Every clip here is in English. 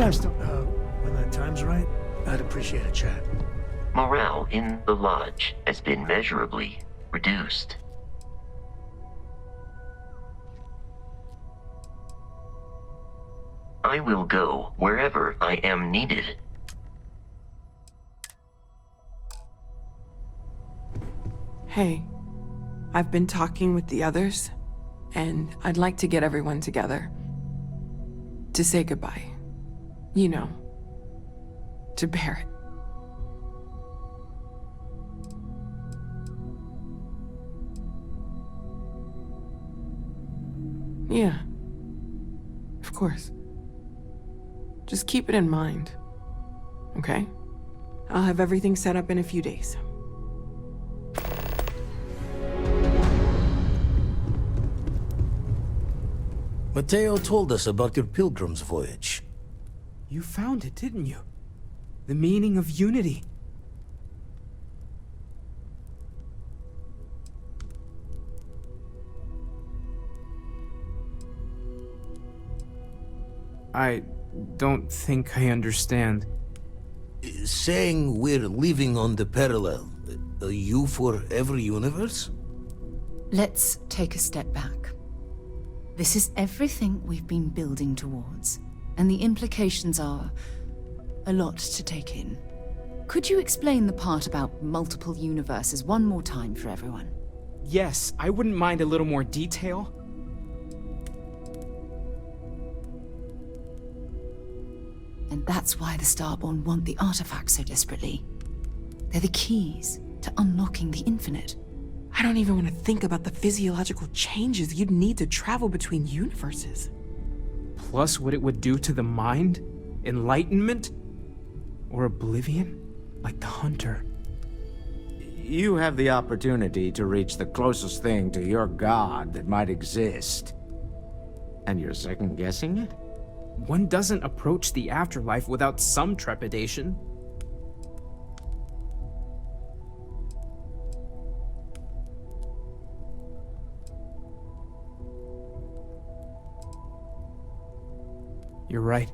When that time's right, I'd appreciate a chat. Morale in the lodge has been measurably reduced. I will go wherever I am needed. Hey, I've been talking with the others, and I'd like to get everyone together. To say goodbye. You know, to Barrett. Yeah, of course. Just keep it in mind, okay? I'll have everything set up in a few days. Mateo told us about your pilgrim's voyage. You found it, didn't you? The meaning of unity. I don't think I understand. Saying we're living on the parallel, a you for every universe? Let's take a step back. This is everything we've been building towards, and the implications are a lot to take in. Could you explain the part about multiple universes one more time for everyone? Yes, I wouldn't mind a little more detail. And that's why the Starborn want the artifacts so desperately. They're the keys to unlocking the infinite. I don't even want to think about the physiological changes you'd need to travel between universes. Plus what it would do to the mind? Enlightenment? Or oblivion? Like the Hunter. You have the opportunity to reach the closest thing to your god that might exist. And you're second-guessing it? One doesn't approach the afterlife without some trepidation. You're right.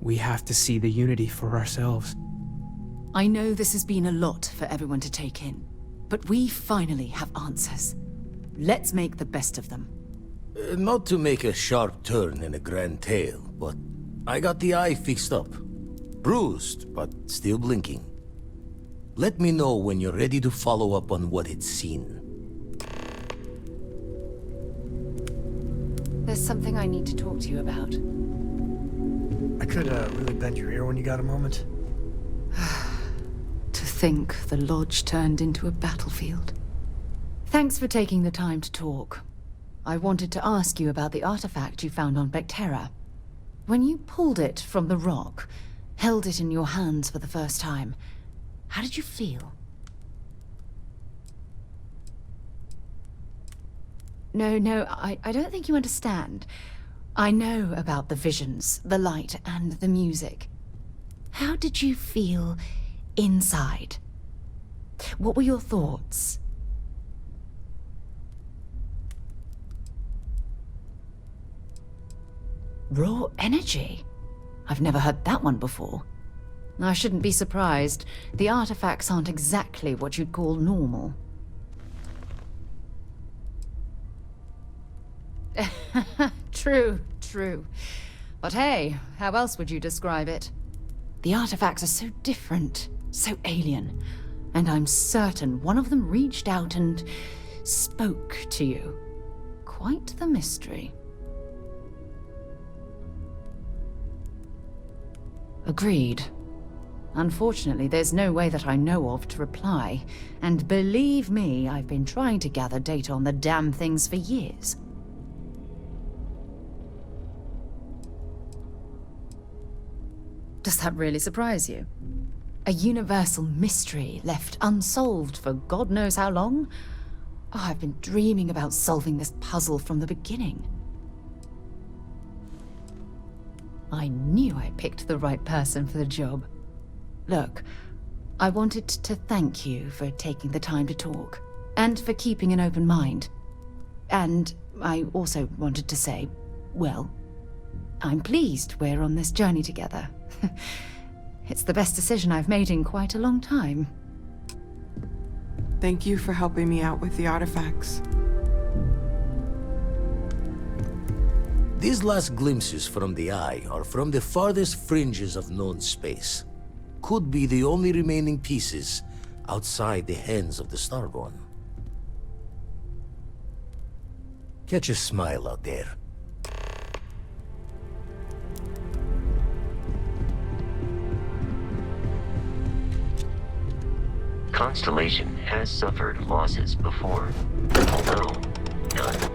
We have to see the unity for ourselves. I know this has been a lot for everyone to take in, but we finally have answers. Let's make the best of them. Not to make a sharp turn in a grand tale, but I got the eye fixed up. Bruised, but still blinking. Let me know when you're ready to follow up on what it's seen. There's something I need to talk to you about. I could really bend your ear when you got a moment. To think the lodge turned into a battlefield. Thanks for taking the time to talk. I wanted to ask you about the artifact you found on Vectera. When you pulled it from the rock, held it in your hands for the first time, how did you feel? No, I don't think you understand. I know about the visions, the light, and the music. How did you feel inside? What were your thoughts? Raw energy? I've never heard that one before. I shouldn't be surprised. The artifacts aren't exactly what you'd call normal. True. But hey, how else would you describe it? The artifacts are so different, so alien, and I'm certain one of them reached out and spoke to you. Quite the mystery. Agreed. Unfortunately, there's no way that I know of to reply, and believe me, I've been trying to gather data on the damn things for years. Does that really surprise you? A universal mystery left unsolved for God knows how long? Oh, I've been dreaming about solving this puzzle from the beginning. I knew I picked the right person for the job. Look, I wanted to thank you for taking the time to talk, and for keeping an open mind. And I also wanted to say, well, I'm pleased we're on this journey together. It's the best decision I've made in quite a long time. Thank you for helping me out with the artifacts. These last glimpses from the Eye are from the farthest fringes of known space. Could be the only remaining pieces outside the hands of the Starborn. Catch a smile out there. Constellation has suffered losses before, although none.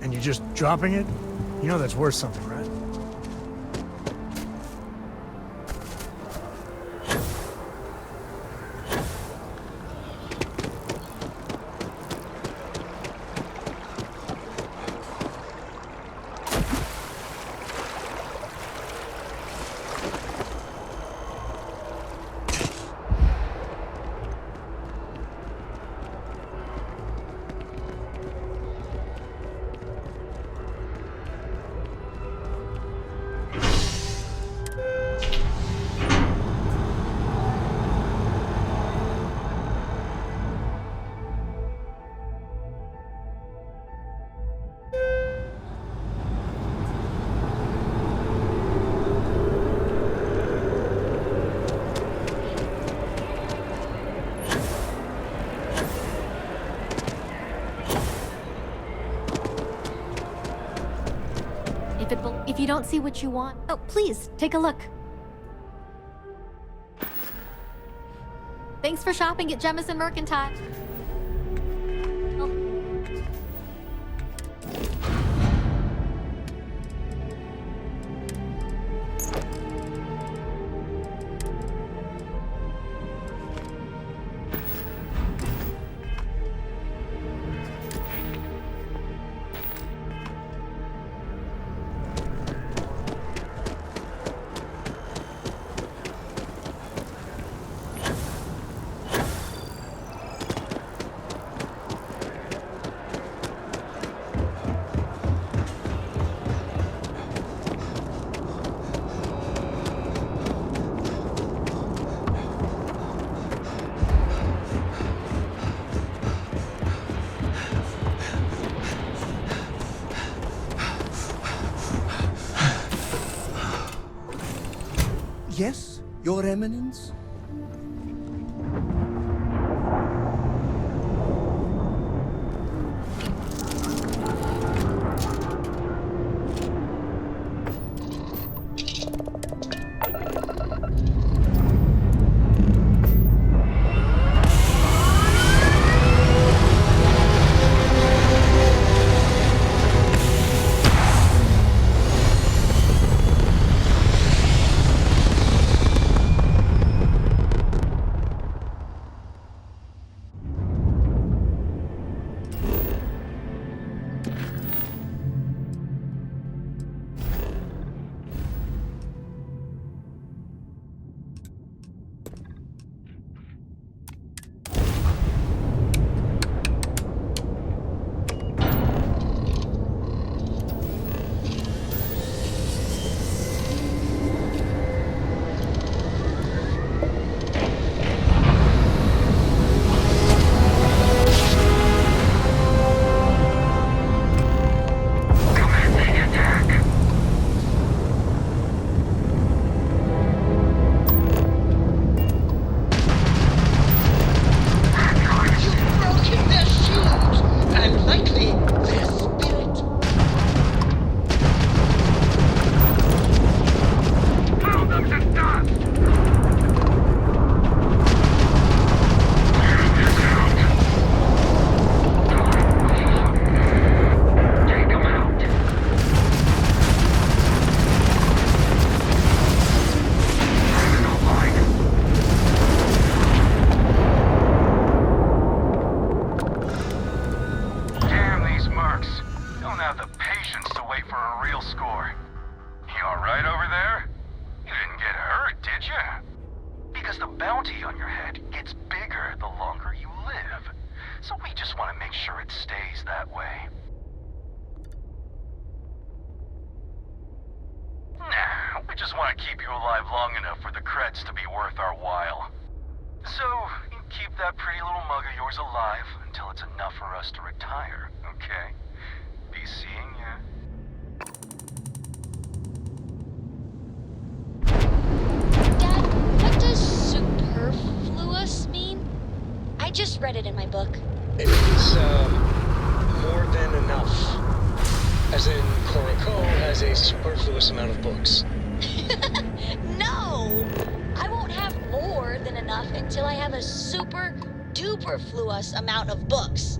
And you're just dropping it? You know that's worth something, right? If you don't see what you want, oh, please, take a look. Thanks for shopping at Jemison Mercantile. Yes, Your Eminence? chance to be worth our while. So, you keep that pretty little mug of yours alive until it's enough for us to retire, okay? Be seeing ya. Dad, what does superfluous mean? I just read it in my book. It means, more than enough. As in, Koroko has a superfluous amount of books. No! I won't have more than enough until I have a super duperfluous amount of books.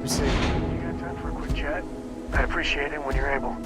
See, you got time for a quick chat? I appreciate it when you're able.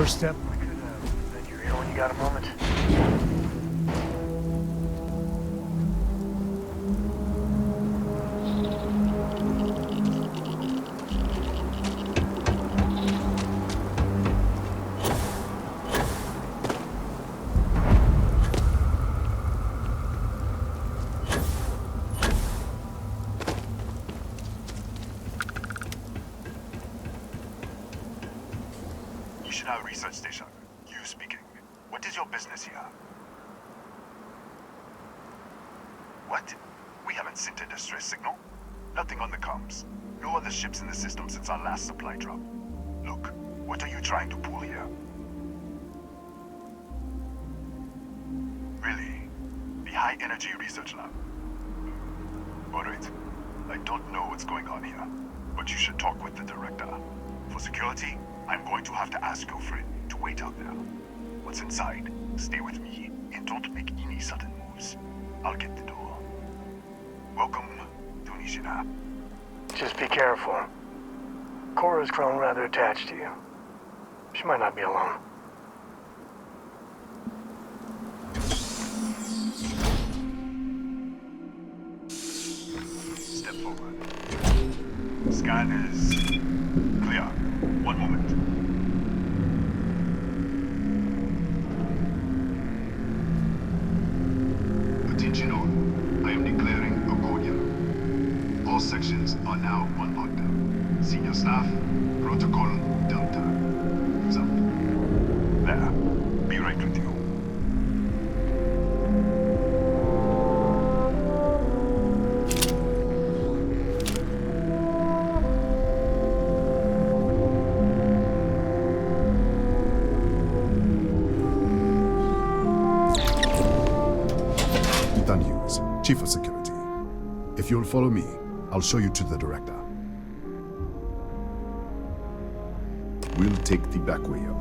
first step. I could lend your ear when you got a moment. Research station. You speaking. What is your business here? What? We haven't sent a distress signal. Nothing on the comms. No other ships in the system since our last supply drop. Look, what are you trying to pull here? Really? The High Energy Research Lab? Alright. I don't know what's going on here, but you should talk with the director. For security, I'm going to have to ask your friend to wait out there. What's inside, stay with me and don't make any sudden moves. I'll get the door. Welcome to Nishina. Just be careful. Cora's grown rather attached to you. She might not be alone. Step forward. Scan is clear. One moment. Attention all. I am declaring a Gordian. All sections are now on lockdown. Senior staff, protocol Delta. So, there. Be right with you. Chief of Security. If you'll follow me, I'll show you to the director. We'll take the back way up.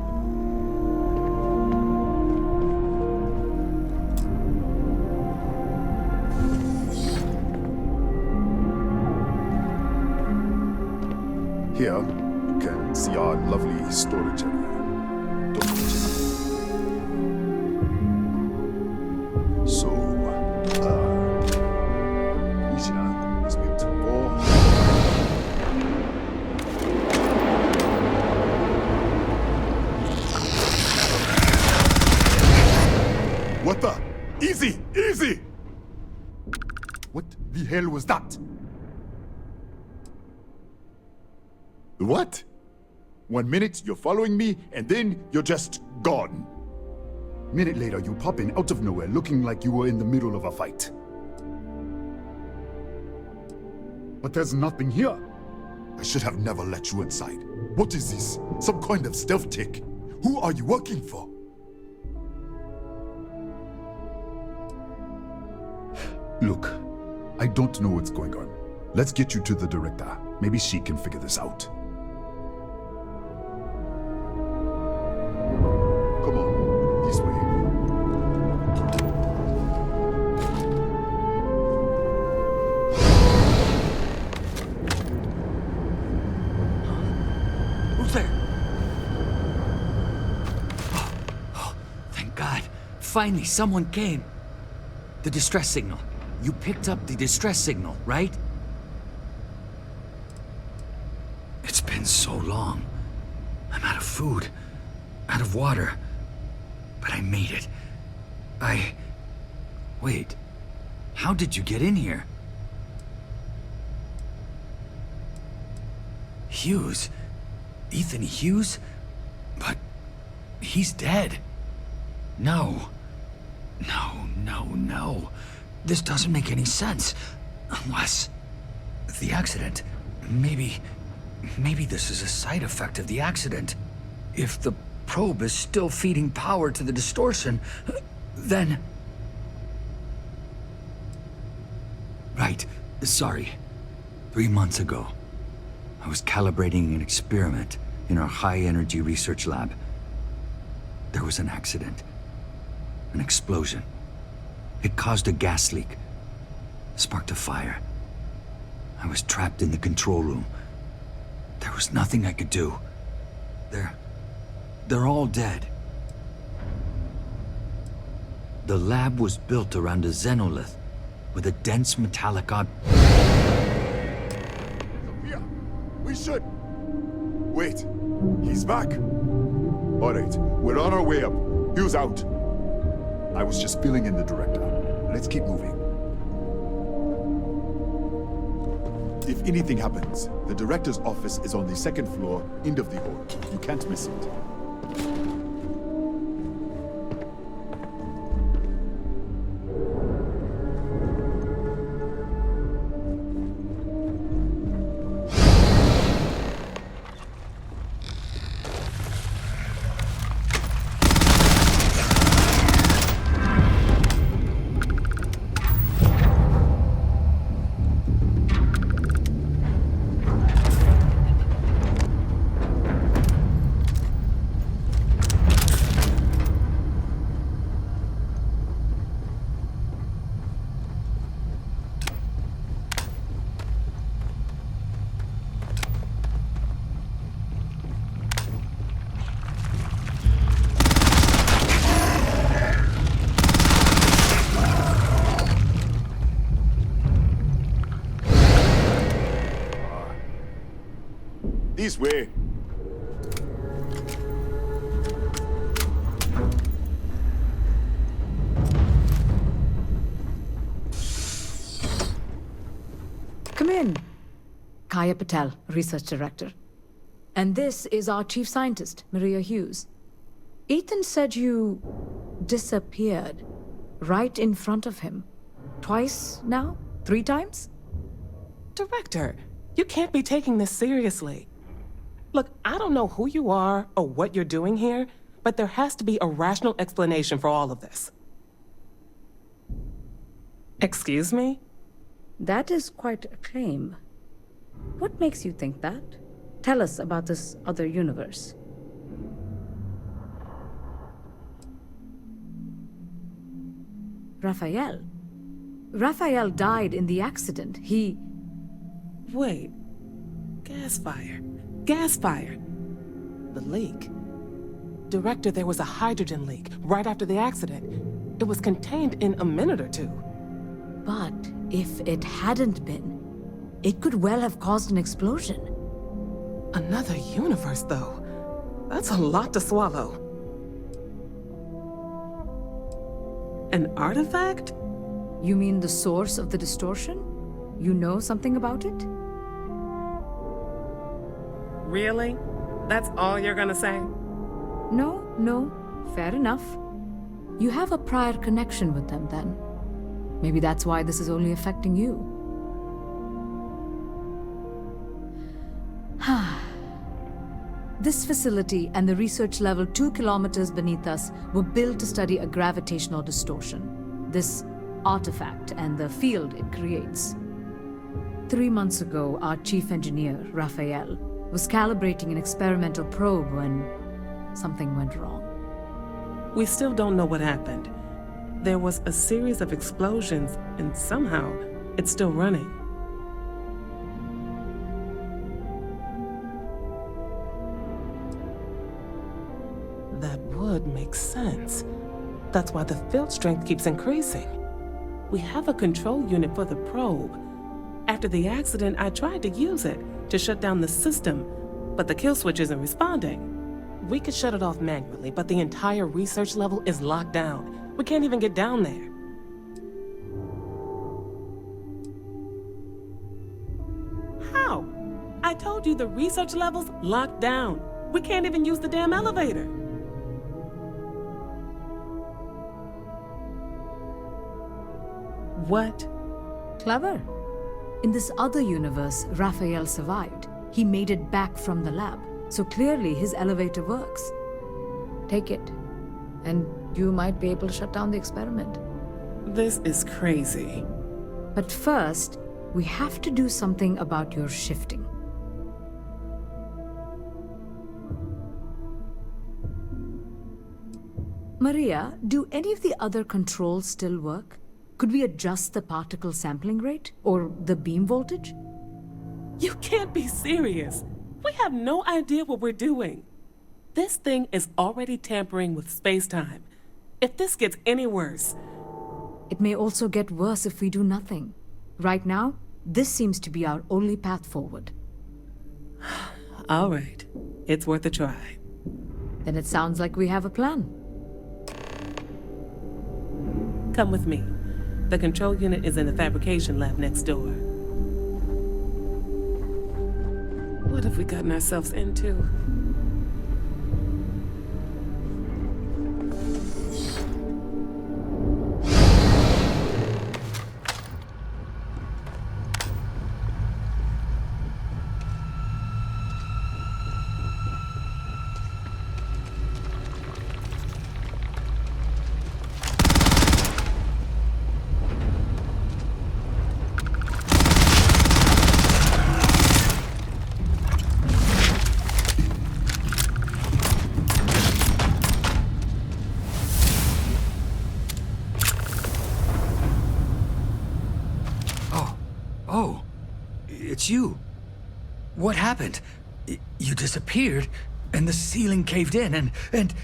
Here, you can see our lovely storage area. Don't touch it. So, Nishina is built for... What the? Easy! Easy! What the hell was that? What? 1 minute, you're following me, and then you're just gone. Minute later, you pop in out of nowhere looking like you were in the middle of a fight. But there's nothing here. I should have never let you inside. What is this? Some kind of stealth tick? Who are you working for? Look, I don't know what's going on. Let's get you to the director. Maybe she can figure this out. Come on, this way. Who's there? Oh, thank God. Finally, someone came. The distress signal. You picked up the distress signal, right? It's been so long. I'm out of food, out of water. But I made it. Wait. How did you get in here? Hughes? Ethan Hughes? But he's dead. No. No. This doesn't make any sense. Unless... the accident. Maybe this is a side effect of the accident. If the probe is still feeding power to the distortion, then... Right. Sorry. 3 months ago, I was calibrating an experiment in our high-energy research lab. There was an accident. An explosion. It caused a gas leak. Sparked a fire. I was trapped in the control room. There was nothing I could do. They're all dead. The lab was built around a xenolith with a dense metallic Sophia, we should... Wait, he's back. All right, we're on our way up. Hugh's out. I was just filling in the director. Let's keep moving. If anything happens, the director's office is on the second floor, end of the hall. You can't miss it. This way. Come in. Kaya Patel, Research Director. And this is our Chief Scientist, Maria Hughes. Ethan said you disappeared right in front of him. Twice now? 3 times? Director, you can't be taking this seriously. Look, I don't know who you are or what you're doing here, but there has to be a rational explanation for all of this. Excuse me? That is quite a claim. What makes you think that? Tell us about this other universe. Raphael. Raphael died in the accident. He... Wait. Gas fire. Gas fire. The leak. Director, there was a hydrogen leak right after the accident. It was contained in a minute or 2. But if it hadn't been, it could well have caused an explosion. Another universe, though. That's a lot to swallow. An artifact? You mean the source of the distortion? You know something about it? Really? That's all you're gonna say? No. Fair enough. You have a prior connection with them, then. Maybe that's why this is only affecting you. This facility and the research level 2 kilometers beneath us were built to study a gravitational distortion. This artifact and the field it creates. 3 months ago, our chief engineer, Raphael, was calibrating an experimental probe when something went wrong. We still don't know what happened. There was a series of explosions, and somehow it's still running. That would make sense. That's why the field strength keeps increasing. We have a control unit for the probe. After the accident, I tried to use it to shut down the system, but the kill switch isn't responding. We could shut it off manually, but the entire research level is locked down. We can't even get down there. How? I told you the research level's locked down. We can't even use the damn elevator. What? Clever. In this other universe, Raphael survived. He made it back from the lab, so clearly his elevator works. Take it, and you might be able to shut down the experiment. This is crazy. But first, we have to do something about your shifting. Maria, do any of the other controls still work? Could we adjust the particle sampling rate? Or the beam voltage? You can't be serious. We have no idea what we're doing. This thing is already tampering with space-time. If this gets any worse... It may also get worse if we do nothing. Right now, this seems to be our only path forward. All right. It's worth a try. Then it sounds like we have a plan. Come with me. The control unit is in the fabrication lab next door. What have we gotten ourselves into? Oh, it's you. What happened? You disappeared, and the ceiling caved in, and...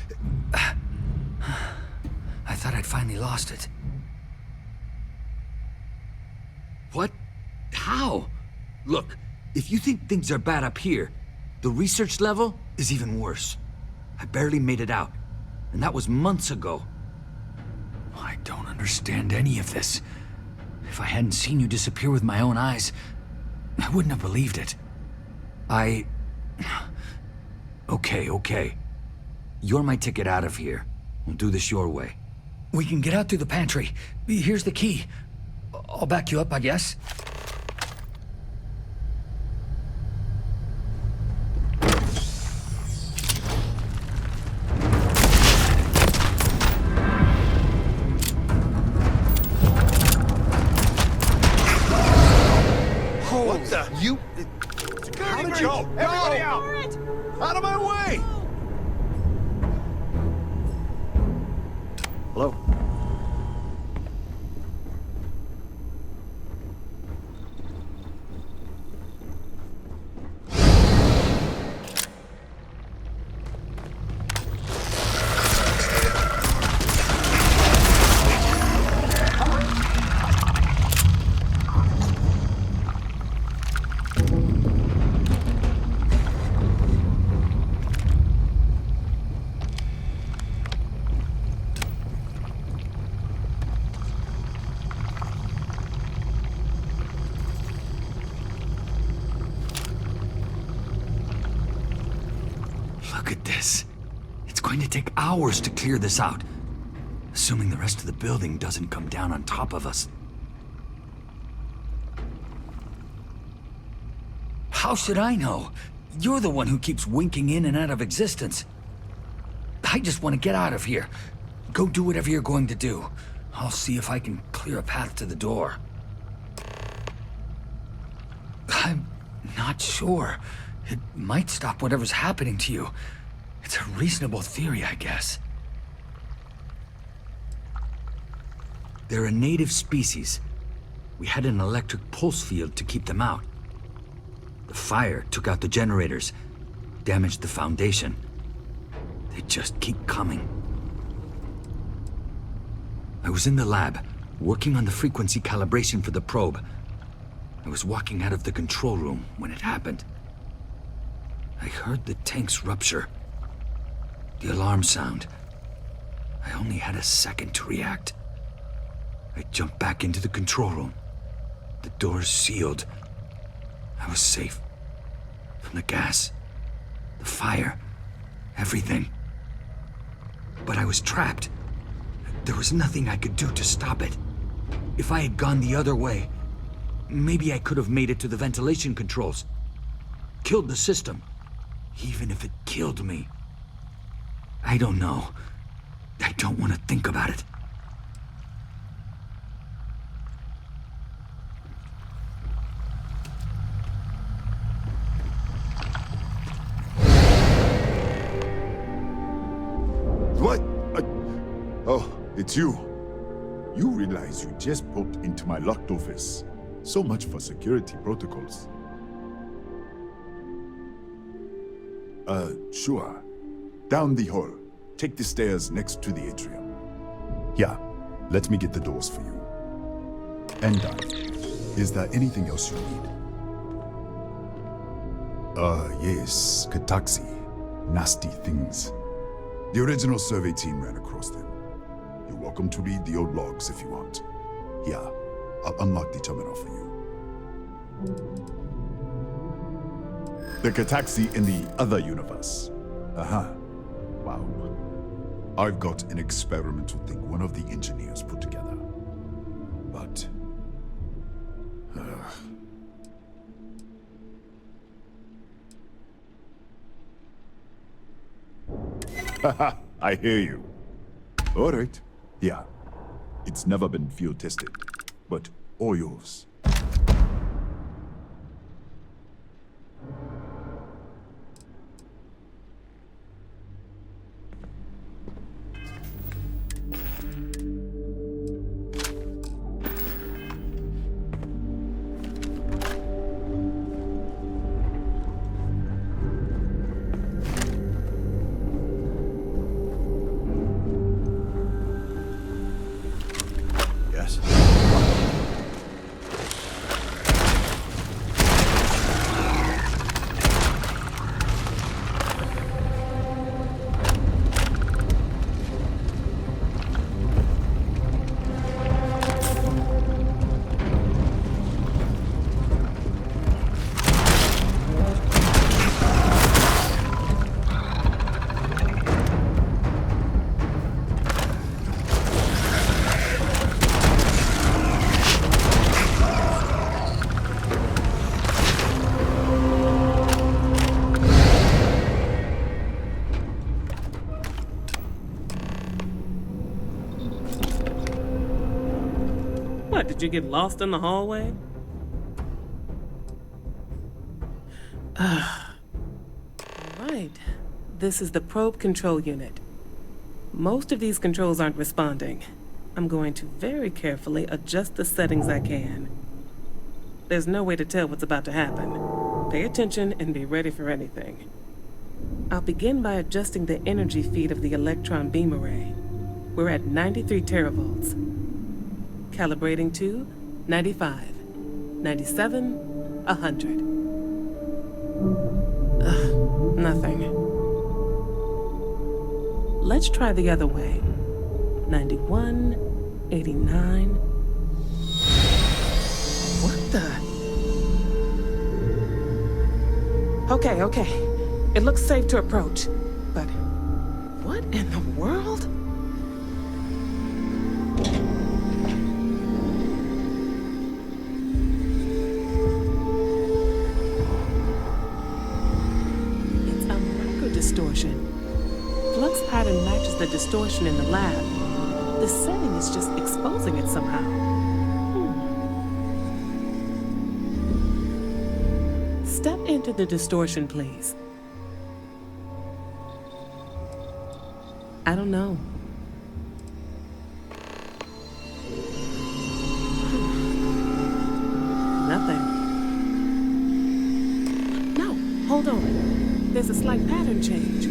I thought I'd finally lost it. What? How? Look, if you think things are bad up here, the research level is even worse. I barely made it out, and that was months ago. I don't understand any of this. If I hadn't seen you disappear with my own eyes, I wouldn't have believed it. Okay. You're my ticket out of here. We'll do this your way. We can get out through the pantry. Here's the key. I'll back you up, I guess. What the? You... How did you... Everybody out! Out of my way! Hello? Look at this. It's going to take hours to clear this out. Assuming the rest of the building doesn't come down on top of us. How should I know? You're the one who keeps winking in and out of existence. I just want to get out of here. Go do whatever you're going to do. I'll see if I can clear a path to the door. I'm not sure. It might stop whatever's happening to you. It's a reasonable theory, I guess. They're a native species. We had an electric pulse field to keep them out. The fire took out the generators, damaged the foundation. They just keep coming. I was in the lab, working on the frequency calibration for the probe. I was walking out of the control room when it happened. I heard the tanks rupture. The alarm sound. I only had a second to react. I jumped back into the control room. The doors sealed. I was safe. From the gas, the fire, everything. But I was trapped. There was nothing I could do to stop it. If I had gone the other way, maybe I could have made it to the ventilation controls. Killed the system. Even if it killed me. I don't know. I don't want to think about it. What? Oh, it's you. You realize you just poked into my locked office. So much for security protocols. Sure. Down the hall. Take the stairs next to the atrium. Yeah, let me get the doors for you. And done. Is there anything else you need? Yes, Kataxi. Nasty things. The original survey team ran across them. You're welcome to read the old logs if you want. Yeah, I'll unlock the terminal for you. The Kataxi in the other universe. Wow. I've got an experimental thing one of the engineers put together. But... Haha, I hear you. All right. Yeah. It's never been field tested, but all yours. Yes. What, did you get lost in the hallway? Right. This is the probe control unit. Most of these controls aren't responding. I'm going to very carefully adjust the settings I can. There's no way to tell what's about to happen. Pay attention and be ready for anything. I'll begin by adjusting the energy feed of the electron beam array. We're at 93 teravolts. Calibrating to 95, 97, 100. Nothing. Let's try the other way. 91, 89. What the? Okay. It looks safe to approach. But what in the world? Distortion. Flux pattern matches the distortion in the lab. The setting is just exposing it somehow. Step into the distortion, please. I don't know. Nothing. No, hold on. There's a slight pattern change,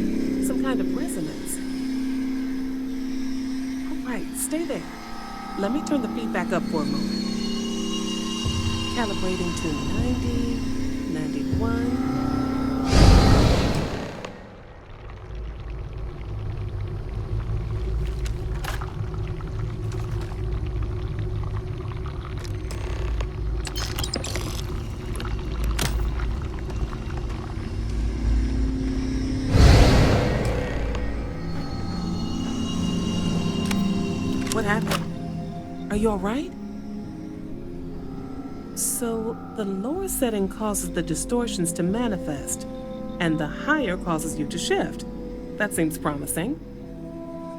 some kind of resonance. All right, stay there. Let me turn the feed back up for a moment. Calibrating to 90, 91. What happened? Are you all right? So, the lower setting causes the distortions to manifest, and the higher causes you to shift. That seems promising.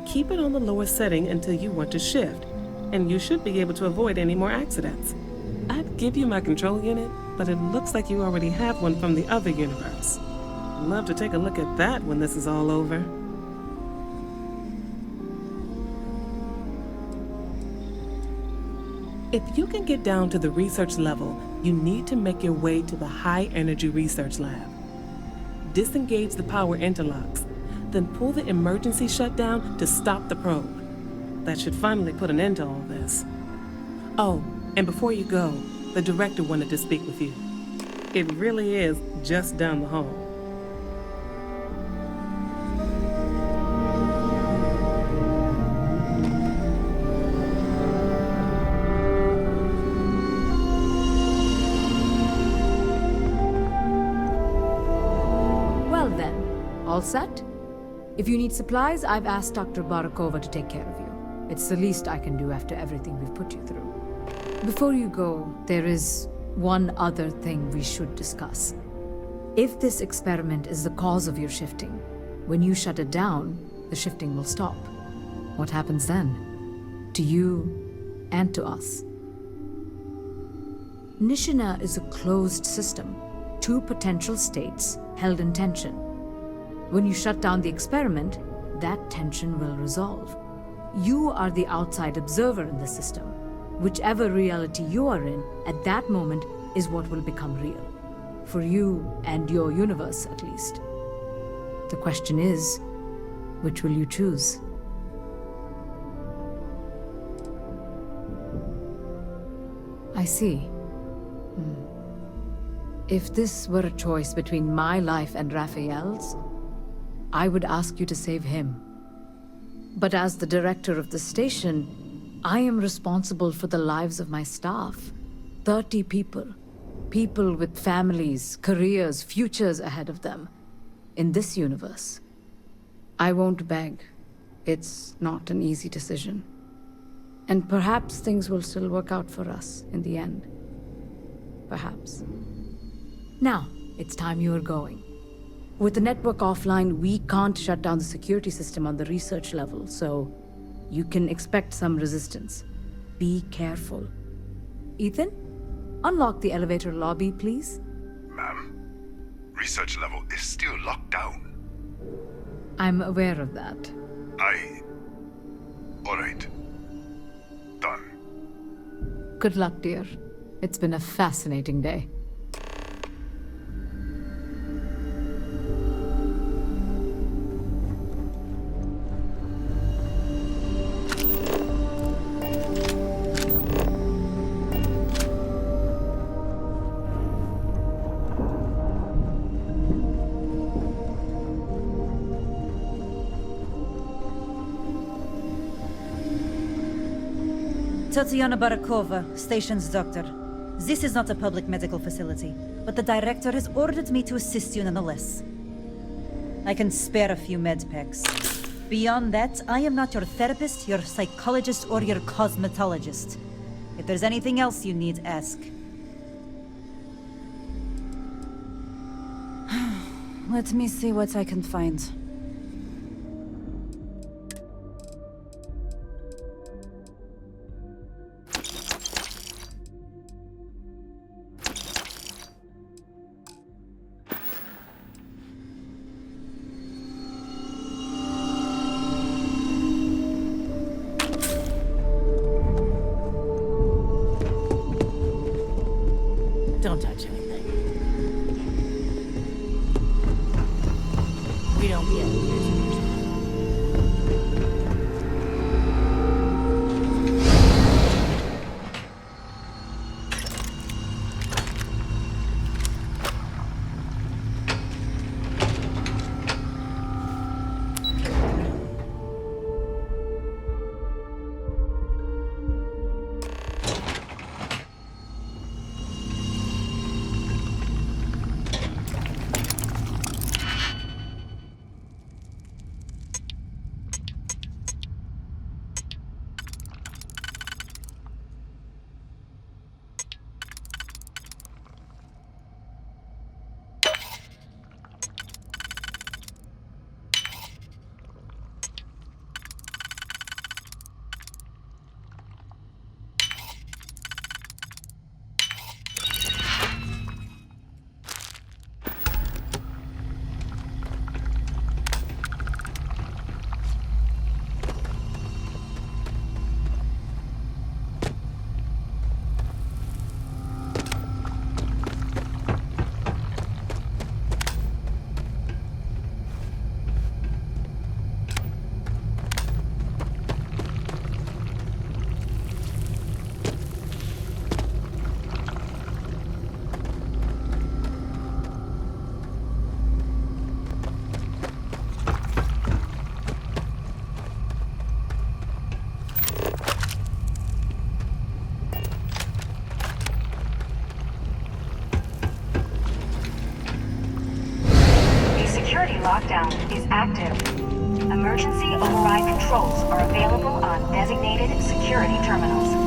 Keep it on the lower setting until you want to shift, and you should be able to avoid any more accidents. I'd give you my control unit, but it looks like you already have one from the other universe. Love to take a look at that when this is all over. If you can get down to the research level, you need to make your way to the high energy research lab. Disengage the power interlocks. then pull the emergency shutdown to stop the probe. That should finally put an end to all this. Oh, and before you go, the director wanted to speak with you. It really is just down the hall. Well then, all set? If you need supplies, I've asked Dr. Barakova to take care of you. It's the least I can do after everything we've put you through. Before you go, there is one other thing we should discuss. If this experiment is the cause of your shifting, when you shut it down, the shifting will stop. What happens then? To you and to us. Nishina is a closed system, two potential states held in tension. When you shut down the experiment, that tension will resolve. You are the outside observer in the system. Whichever reality you are in, at that moment, is what will become real. For you and your universe, at least. The question is, which will you choose? I see. If this were a choice between my life and Raphael's, I would ask you to save him. But as the director of the station, I am responsible for the lives of my staff. 30 people. People with families, careers, futures ahead of them. In this universe. I won't beg. It's not an easy decision. And perhaps things will still work out for us in the end. Perhaps. Now, it's time you are going. With the network offline, we can't shut down the security system on the research level, so you can expect some resistance. Be careful. Ethan, unlock the elevator lobby, please. Ma'am, research level is still locked down. I'm aware of that. All right. Done. Good luck, dear. It's been a fascinating day. Tatiana Barakova, station's doctor. This is not a public medical facility, but the director has ordered me to assist you nonetheless. I can spare a few med packs. Beyond that, I am not your therapist, your psychologist, or your cosmetologist. If there's anything else you need, ask. Let me see what I can find. Don't touch anything. We don't get prisoners. lockdown is active. Emergency override controls are available on designated security terminals.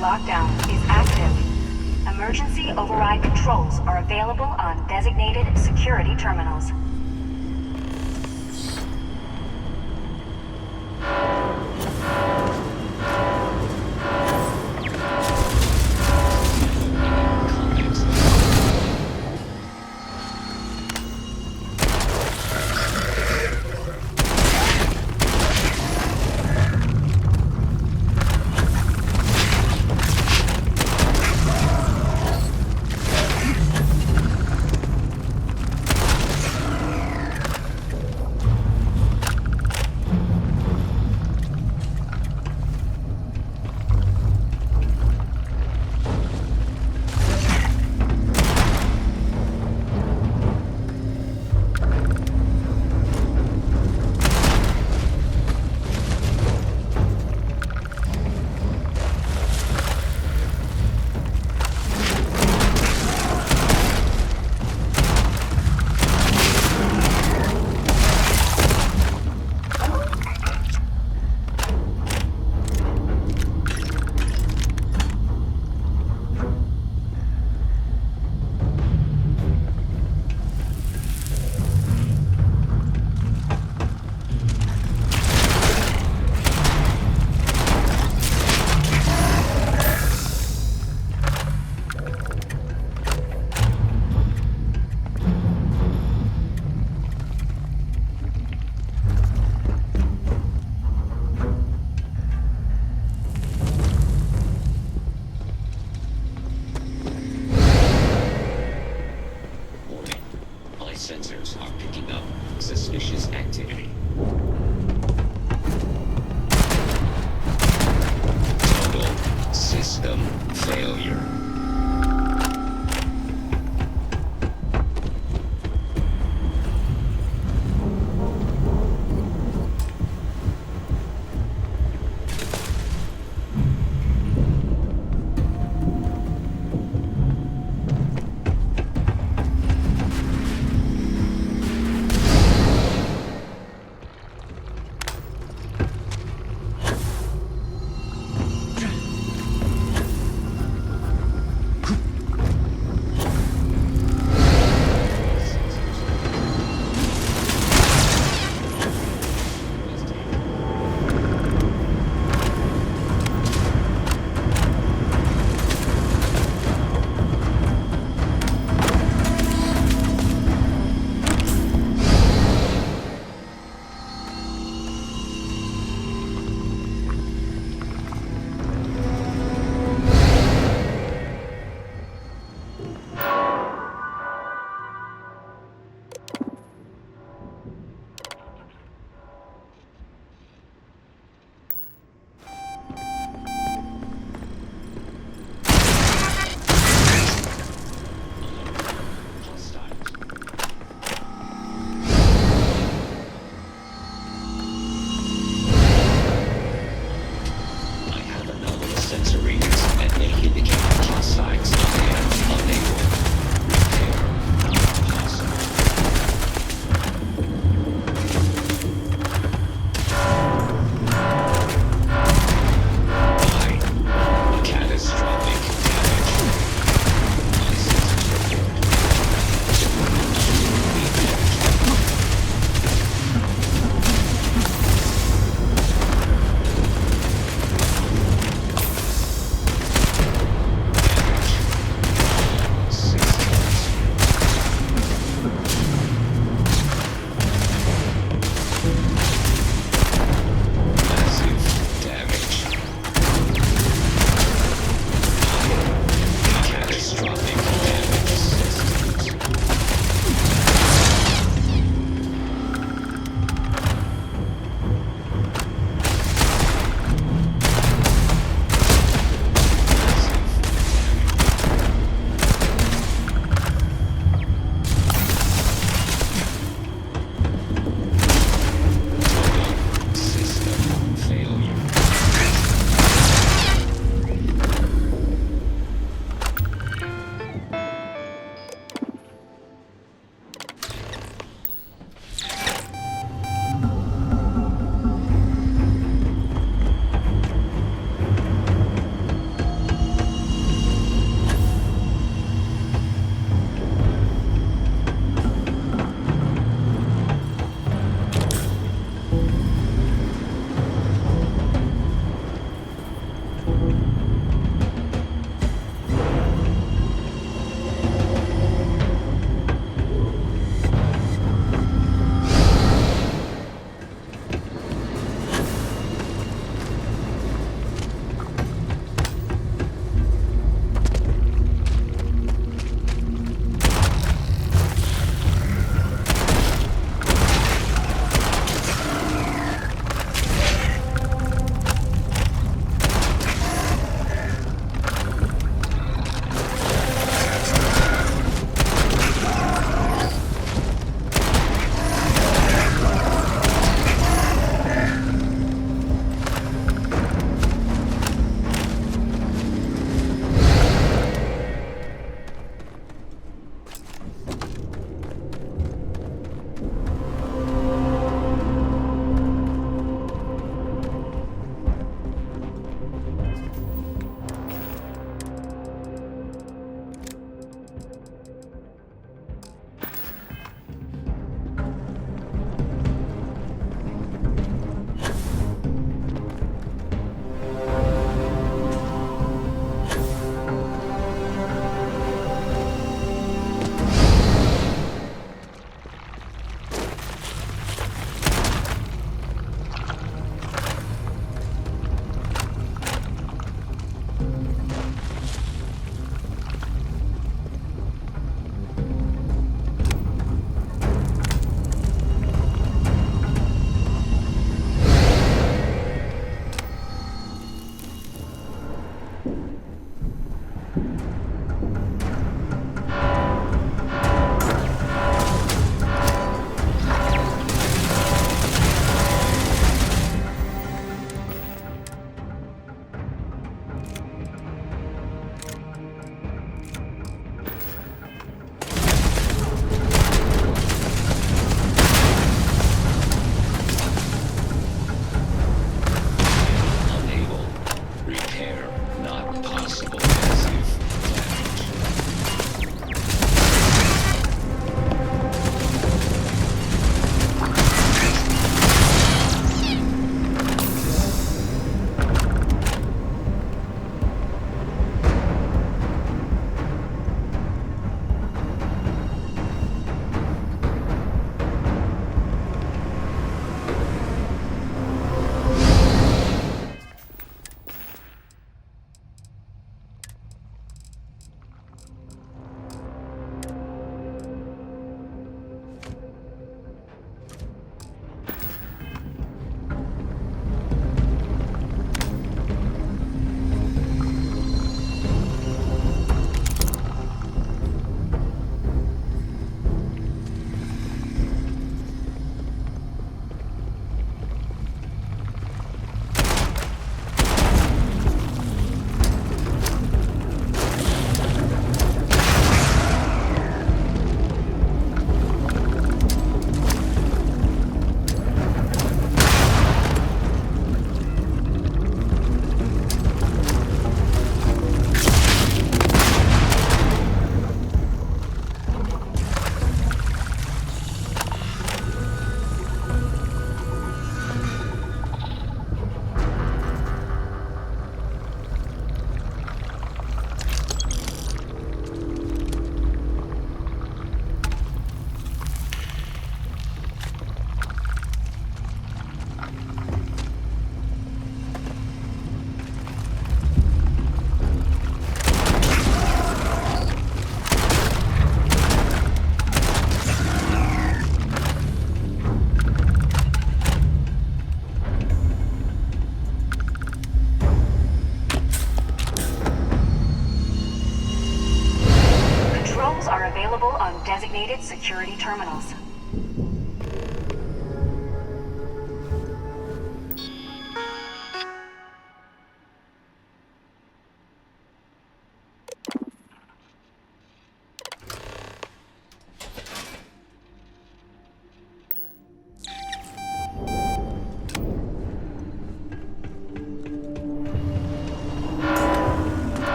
Lockdown is active. Emergency override controls are available on designated security terminals. Sensors are picking up suspicious activity. Total system failure. are available on designated security terminals.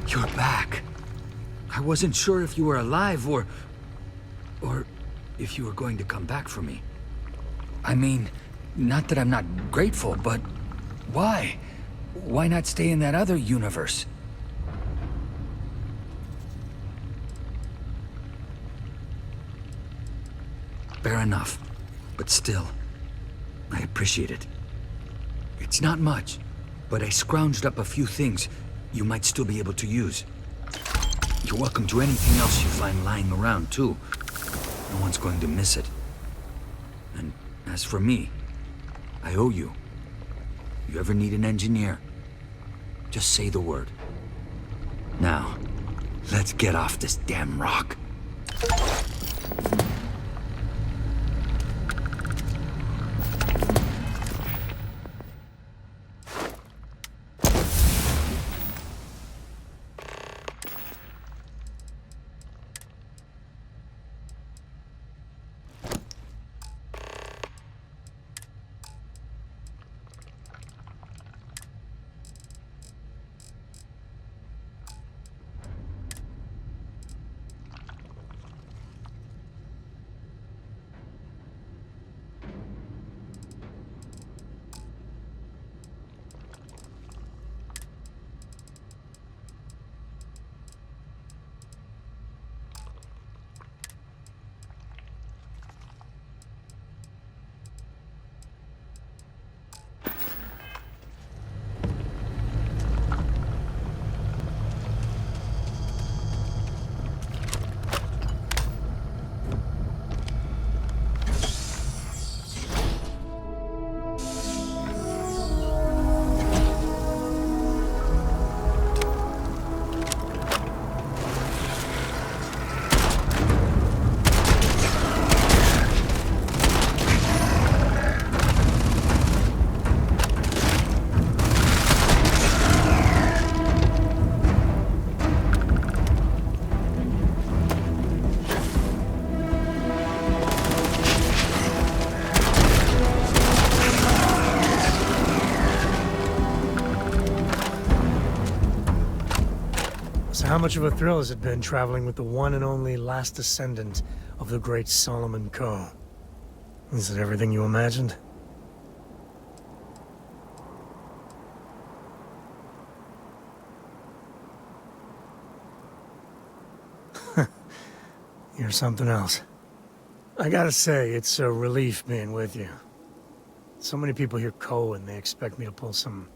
You're back. I wasn't sure if you were alive or if you were going to come back for me. I mean, not that I'm not grateful, but why? Why not stay in that other universe? Fair enough. But still, I appreciate it. It's not much, but I scrounged up a few things you might still be able to use. You're welcome to anything else you find lying around, too. No one's going to miss it. And as for me, I owe you. You ever need an engineer, just say the word. Now, let's get off this damn rock. How much of a thrill has it been traveling with the one and only last descendant of the great Solomon Coe? Is it everything you imagined? You're something else. I gotta say, it's a relief being with you. So many people hear Coe and they expect me to pull some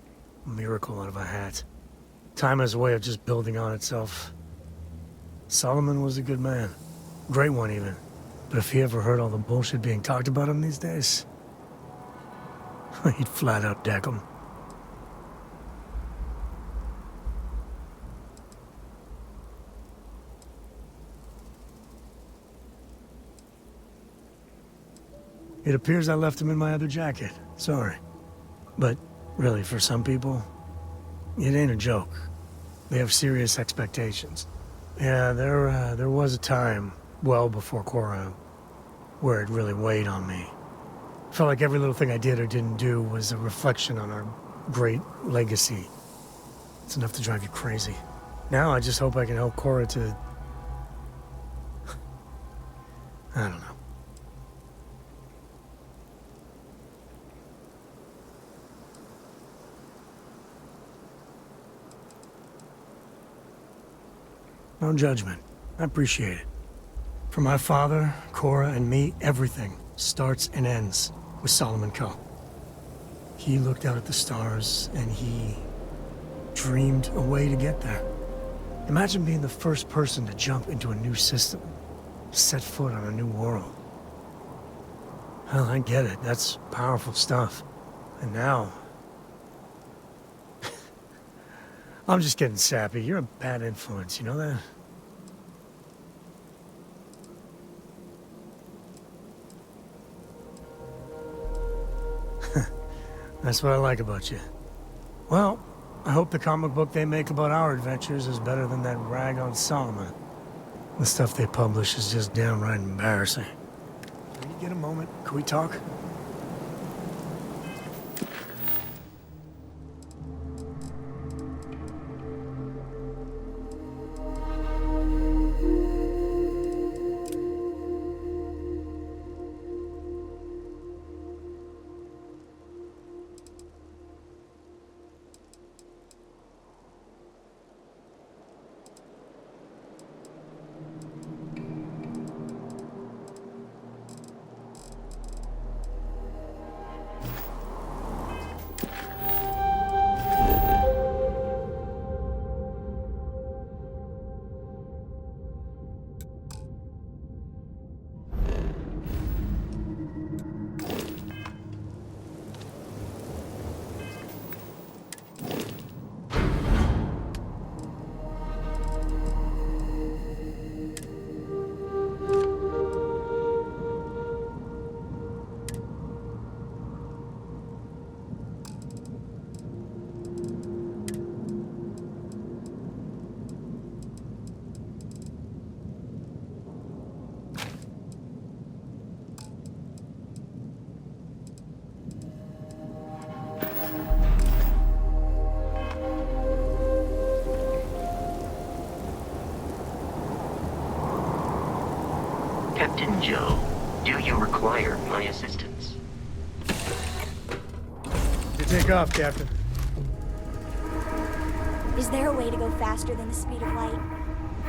miracle out of a hat. Time has a way of just building on itself. Solomon was a good man. Great one, even. But if he ever heard all the bullshit being talked about him these days, he'd flat out deck him. It appears I left him in my other jacket. Sorry. But really, for some people, it ain't a joke. They have serious expectations. Yeah, there was a time, well before Cora, where it really weighed on me. Felt like every little thing I did or didn't do was a reflection on our great legacy. It's enough to drive you crazy. Now I just hope I can help Cora to... I don't know. No judgment. I appreciate it. For my father, Cora, and me, everything starts and ends with Solomon Coe. He looked out at the stars, and he dreamed a way to get there. Imagine being the first person to jump into a new system, set foot on a new world. Well, I get it. That's powerful stuff. And now... I'm just getting sappy. You're a bad influence, you know that? That's what I like about you. Well, I hope the comic book they make about our adventures is better than that rag on Solomon. The stuff they publish is just downright embarrassing. Can you get a moment? Can we talk? Joe, do you require my assistance? You take off, Captain. Is there a way to go faster than the speed of light?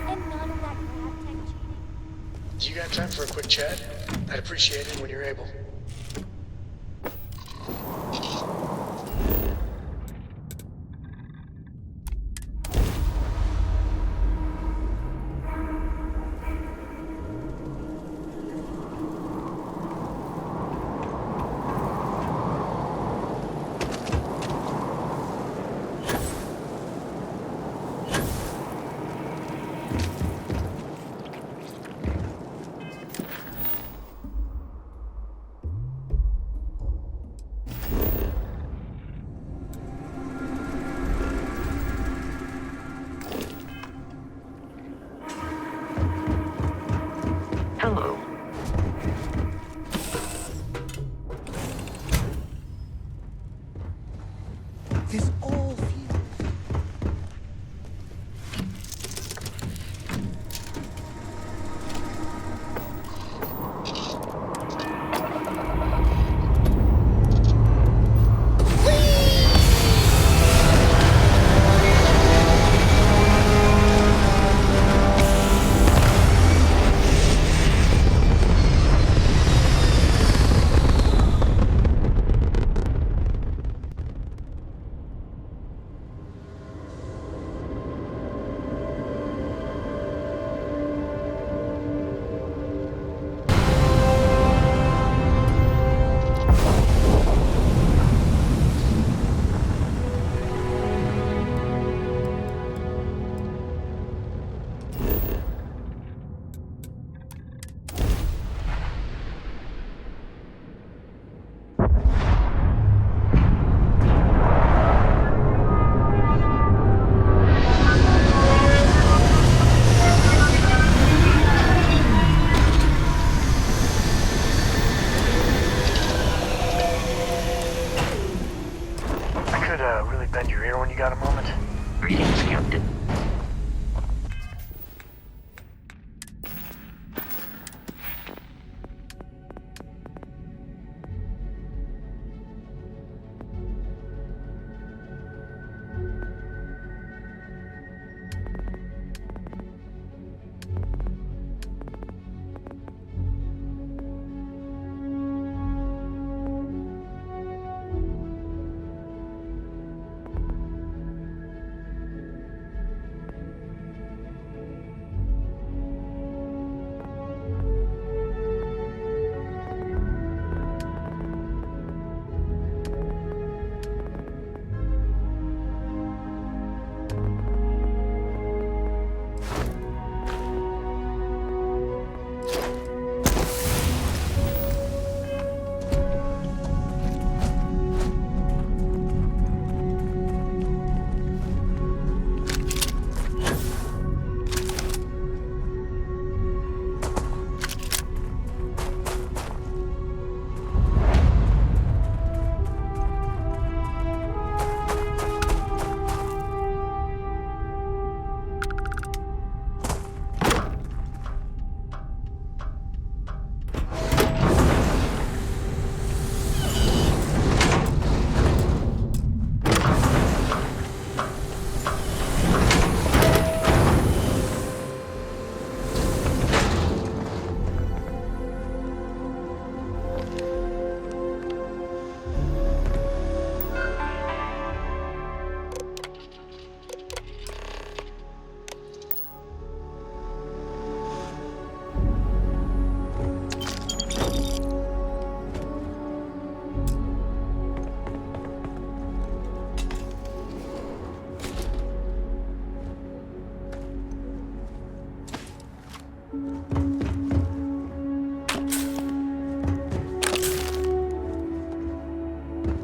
And none of that grav tech cheating? Do you got time for a quick chat? I'd appreciate it when you're able. Hello. This all feels... Really bend your ear when you got a moment? Greetings, Captain.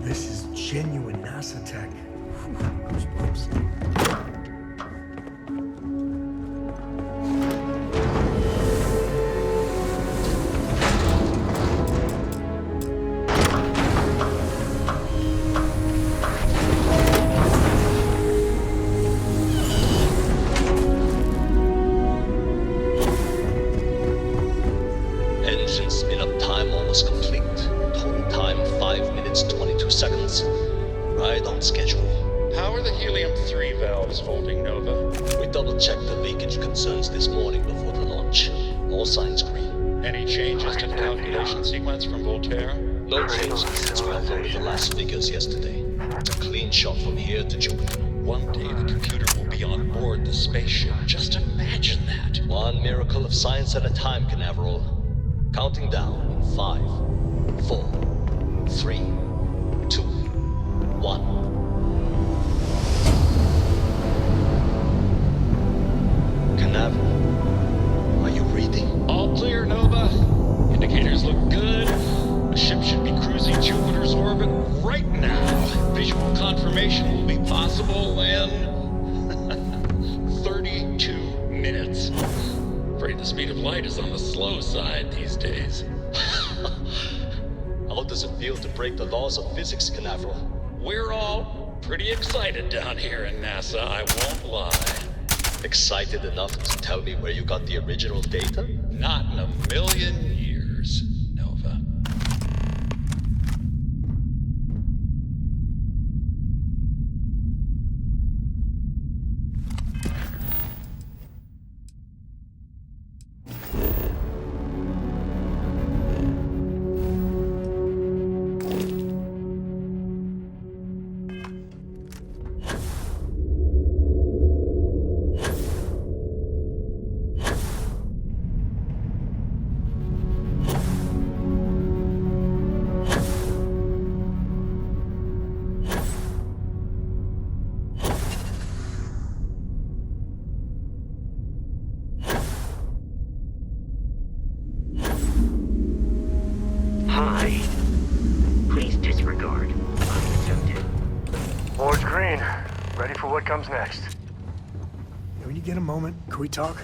This is genuine NASA tech. Whew, goosebumps. minutes, 22 seconds. Right on schedule. How are the helium-3 valves holding, Nova? We double-checked the leakage concerns this morning before the launch. All signs green. Any changes to the calculation sequence from Voltaire? No changes since we uploaded the last figures yesterday. It's a clean shot from here to Jupiter. One day the computer will be on board the spaceship. Just imagine that. One miracle of science at a time, Canaveral. Counting down in 5, 4, 3, 2, 1. Canaveral, are you reading? All clear, Nova. Indicators look good. The ship should be cruising Jupiter's orbit right now. Visual confirmation will be possible in 32 minutes. Afraid the speed of light is on the slow side these days. How does it feel to break the laws of physics, Canaveral? We're all pretty excited down here in NASA, I won't lie. Excited enough to tell me where you got the original data? Not in a million years, Nova. Hi. Please disregard. Unaccepted. Board's green. Ready for what comes next. When you get a moment, can we talk?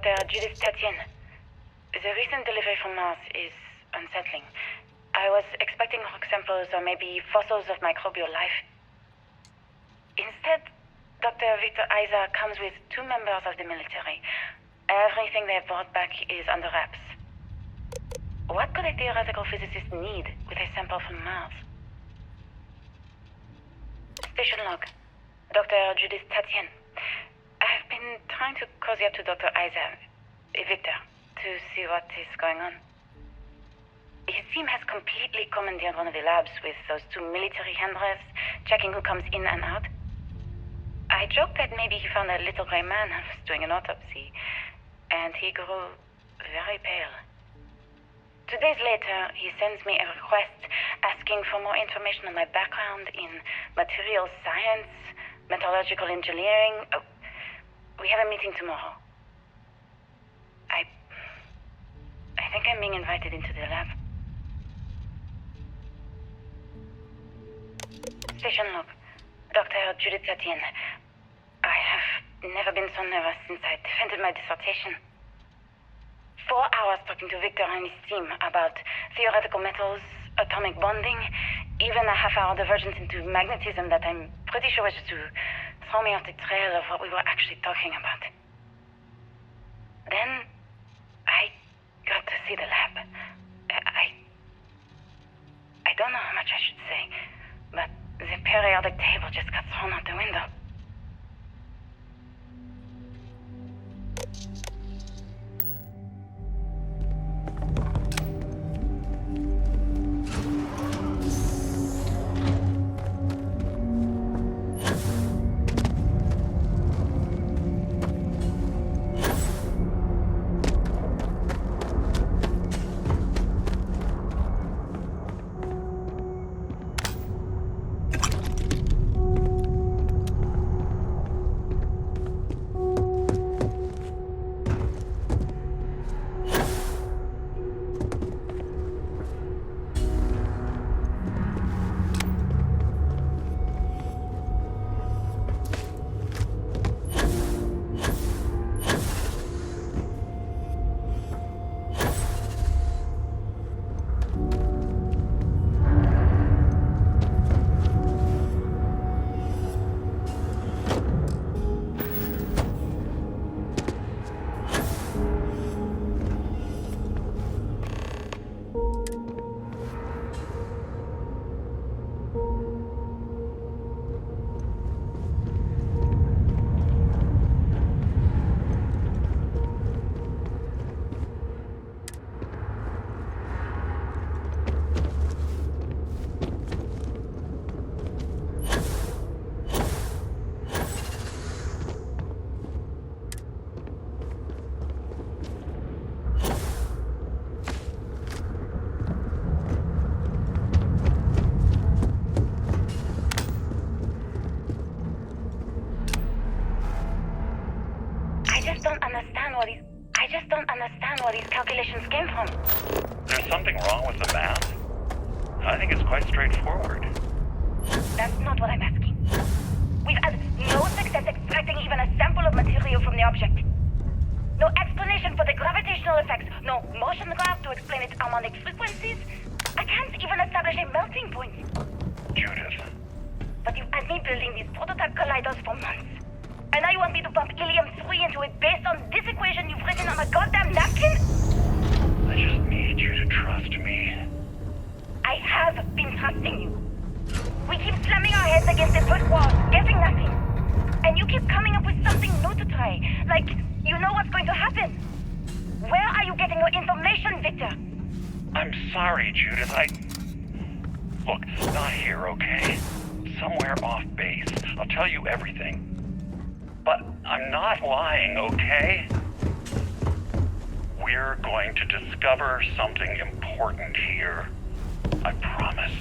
Dr. Judith Tatien. The recent delivery from Mars is unsettling. I was expecting rock samples or maybe fossils of microbial life. Instead, Dr. Victor Isa comes with 2 members of the military. Everything they've brought back is under wraps. What could a theoretical physicist need with a sample from Mars? Station log. Dr. Judith Tatien. I've been trying to cozy up to Dr. Isa, Victor, to see what is going on. His team has completely commandeered one of the labs with those 2 military handlers, checking who comes in and out. I joked that maybe he found a little gray man and was doing an autopsy, and he grew very pale. 2 days later, he sends me a request asking for more information on my background in materials science, metallurgical engineering. Oh, we have a meeting tomorrow. I think I'm being invited into the lab. Station log. Dr. Judith Tatien. I have never been so nervous since I defended my dissertation. 4 hours talking to Victor and his team about theoretical metals, atomic bonding, even a half-hour divergence into magnetism that I'm pretty sure was just to throw me off the trail of what we were actually talking about. Then, I got to see the lab. I don't know how much I should say, but the periodic table just got thrown out the window. I just don't understand where these calculations came from. There's something wrong with the math? I think it's quite straightforward. That's not what I'm asking. We've had no success extracting even a sample of material from the object. No explanation for the gravitational effects, no motion graph to explain its harmonic frequencies. I can't even establish a melting point. Judith. But you've had me building these prototype colliders for months. And now you want me to pump helium-3 into it based on this equation you've written on a goddamn napkin? I just need you to trust me. I have been trusting you. We keep slamming our heads against the brick wall, getting nothing. And you keep coming up with something new to try. Like, you know what's going to happen. Where are you getting your information, Victor? I'm sorry, Judith. Look, not here, okay? Somewhere off base. I'll tell you everything. But I'm not lying, okay? We're going to discover something important here. I promise.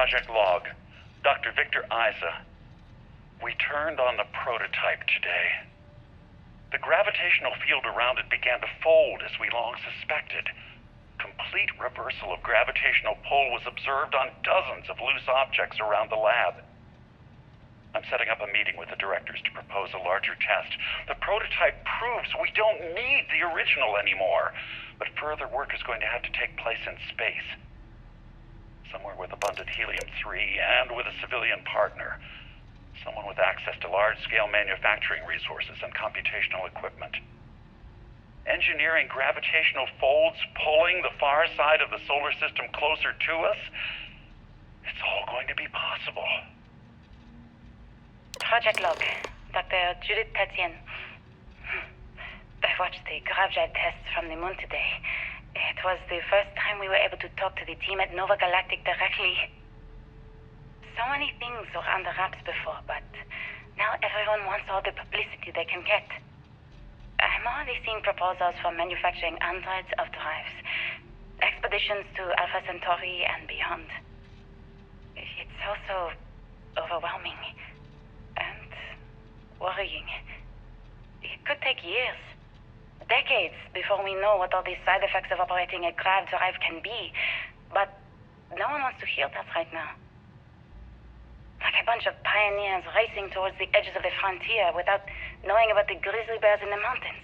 Project Log. Dr. Victor Isa. We turned on the prototype today. The gravitational field around it began to fold as we long suspected. Complete reversal of gravitational pull was observed on dozens of loose objects around the lab. I'm setting up a meeting with the directors to propose a larger test. The prototype proves we don't need the original anymore, but further work is going to have to take place in space. Somewhere with abundant helium-3 and with a civilian partner. Someone with access to large-scale manufacturing resources and computational equipment. Engineering gravitational folds pulling the far side of the solar system closer to us? It's all going to be possible. Project Log, Dr. Judith Tatien. I watched the gravjet tests from the moon today. It was the first time we were able to talk to the team at Nova Galactic directly. So many things were under wraps before, but now everyone wants all the publicity they can get. I'm already seeing proposals for manufacturing hundreds of drives, expeditions to Alpha Centauri and beyond. It's also overwhelming and worrying. It could take years, decades, before we know what all the side effects of operating a grav drive can be, but no one wants to hear that right now. Like a bunch of pioneers racing towards the edges of the frontier without knowing about the grizzly bears in the mountains.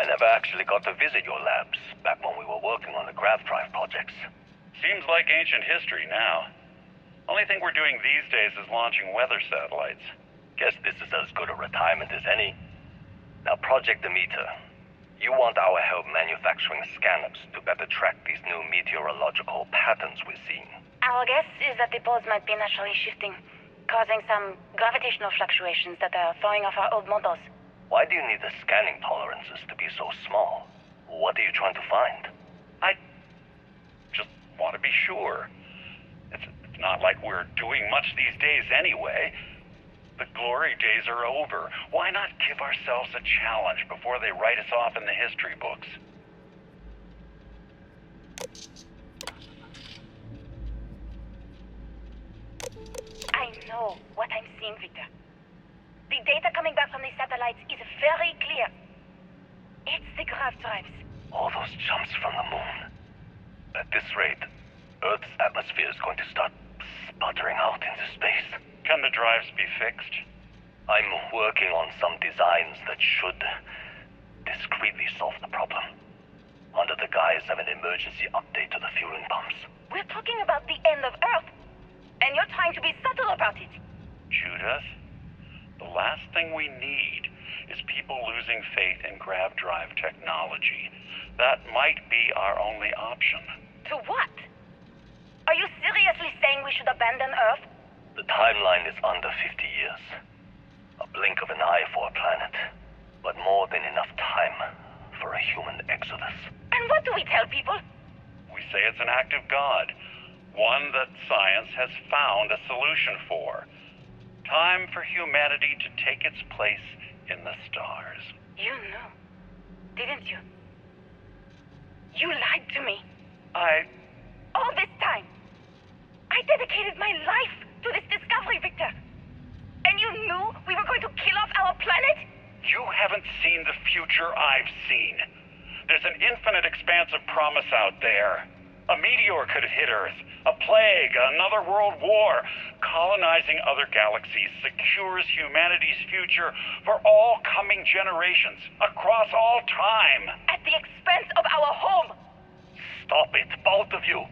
I never actually got to visit your labs back when we were working on the grav drive projects. Seems like ancient history now. Only thing we're doing these days is launching weather satellites. Guess this is as good a retirement as any. Now, Project Demeter, you want our help manufacturing scanners to better track these new meteorological patterns we're seeing. Our guess is that the poles might be naturally shifting, causing some gravitational fluctuations that are throwing off our old models. Why do you need the scanning tolerances to be so small? What are you trying to find? I just want to be sure. It's not like we're doing much these days anyway. The glory days are over. Why not give ourselves a challenge before they write us off in the history books? I know what I'm seeing, Victor. The data coming back from the satellites is very clear. It's the grav drives. All those jumps from the moon. At this rate, Earth's atmosphere is going to start sputtering out into space. Can the drives be fixed? I'm working on some designs that should discreetly solve the problem, under the guise of an emergency update to the fueling pumps. We're talking about the end of Earth, and you're trying to be subtle about it. Judith, the last thing we need is people losing faith in grav drive technology. That might be our only option. To what? Are you seriously saying we should abandon Earth? The timeline is under 50 years. A blink of an eye for a planet, but more than enough time for a human exodus. And what do we tell people? We say it's an act of God, one that science has found a solution for. Time for humanity to take its place in the stars. You knew, didn't you? You lied to me. All this time, I dedicated my life to this discovery, Victor. And you knew we were going to kill off our planet? You haven't seen the future I've seen. There's an infinite expanse of promise out there. A meteor could hit Earth. A plague, another world war. Colonizing other galaxies secures humanity's future for all coming generations, across all time. At the expense of our home. Stop it, both of you!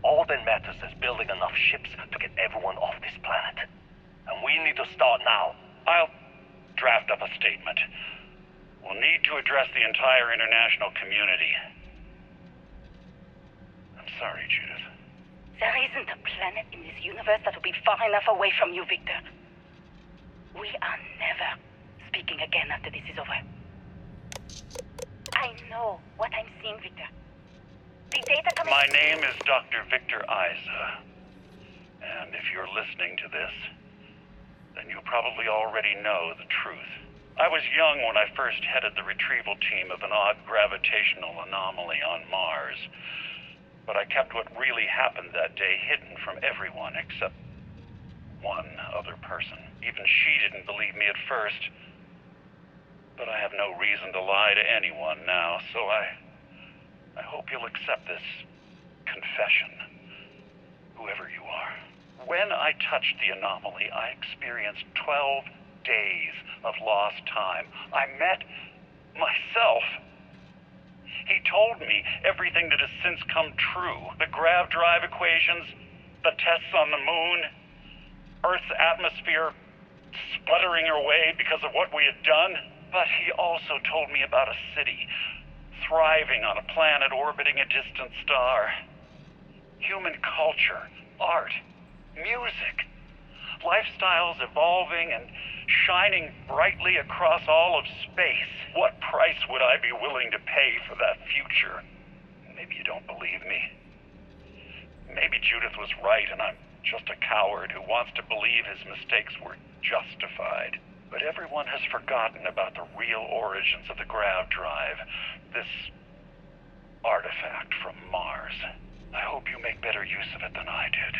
All that matters is building enough ships to get everyone off this planet. And we need to start now. I'll draft up a statement. We'll need to address the entire international community. I'm sorry, Judith. There isn't a planet in this universe that will be far enough away from you, Victor. We are never speaking again after this is over. I know what I'm seeing, Victor. The data coming... My name is Dr. Victor Isa. And if you're listening to this, then you probably already know the truth. I was young when I first headed the retrieval team of an odd gravitational anomaly on Mars. But I kept what really happened that day hidden from everyone except one other person. Even she didn't believe me at first. But I have no reason to lie to anyone now, so I hope you'll accept this confession, whoever you are. When I touched the anomaly, I experienced 12 days of lost time. I met myself. He told me everything that has since come true. The grav drive equations, the tests on the moon, Earth's atmosphere sputtering away because of what we had done. But he also told me about a city thriving on a planet orbiting a distant star. Human culture, art, music, lifestyles evolving and shining brightly across all of space. What price would I be willing to pay for that future? Maybe you don't believe me. Maybe Judith was right and I'm just a coward who wants to believe his mistakes were justified. But everyone has forgotten about the real origins of the grav drive, this artifact from Mars. I hope you make better use of it than I did.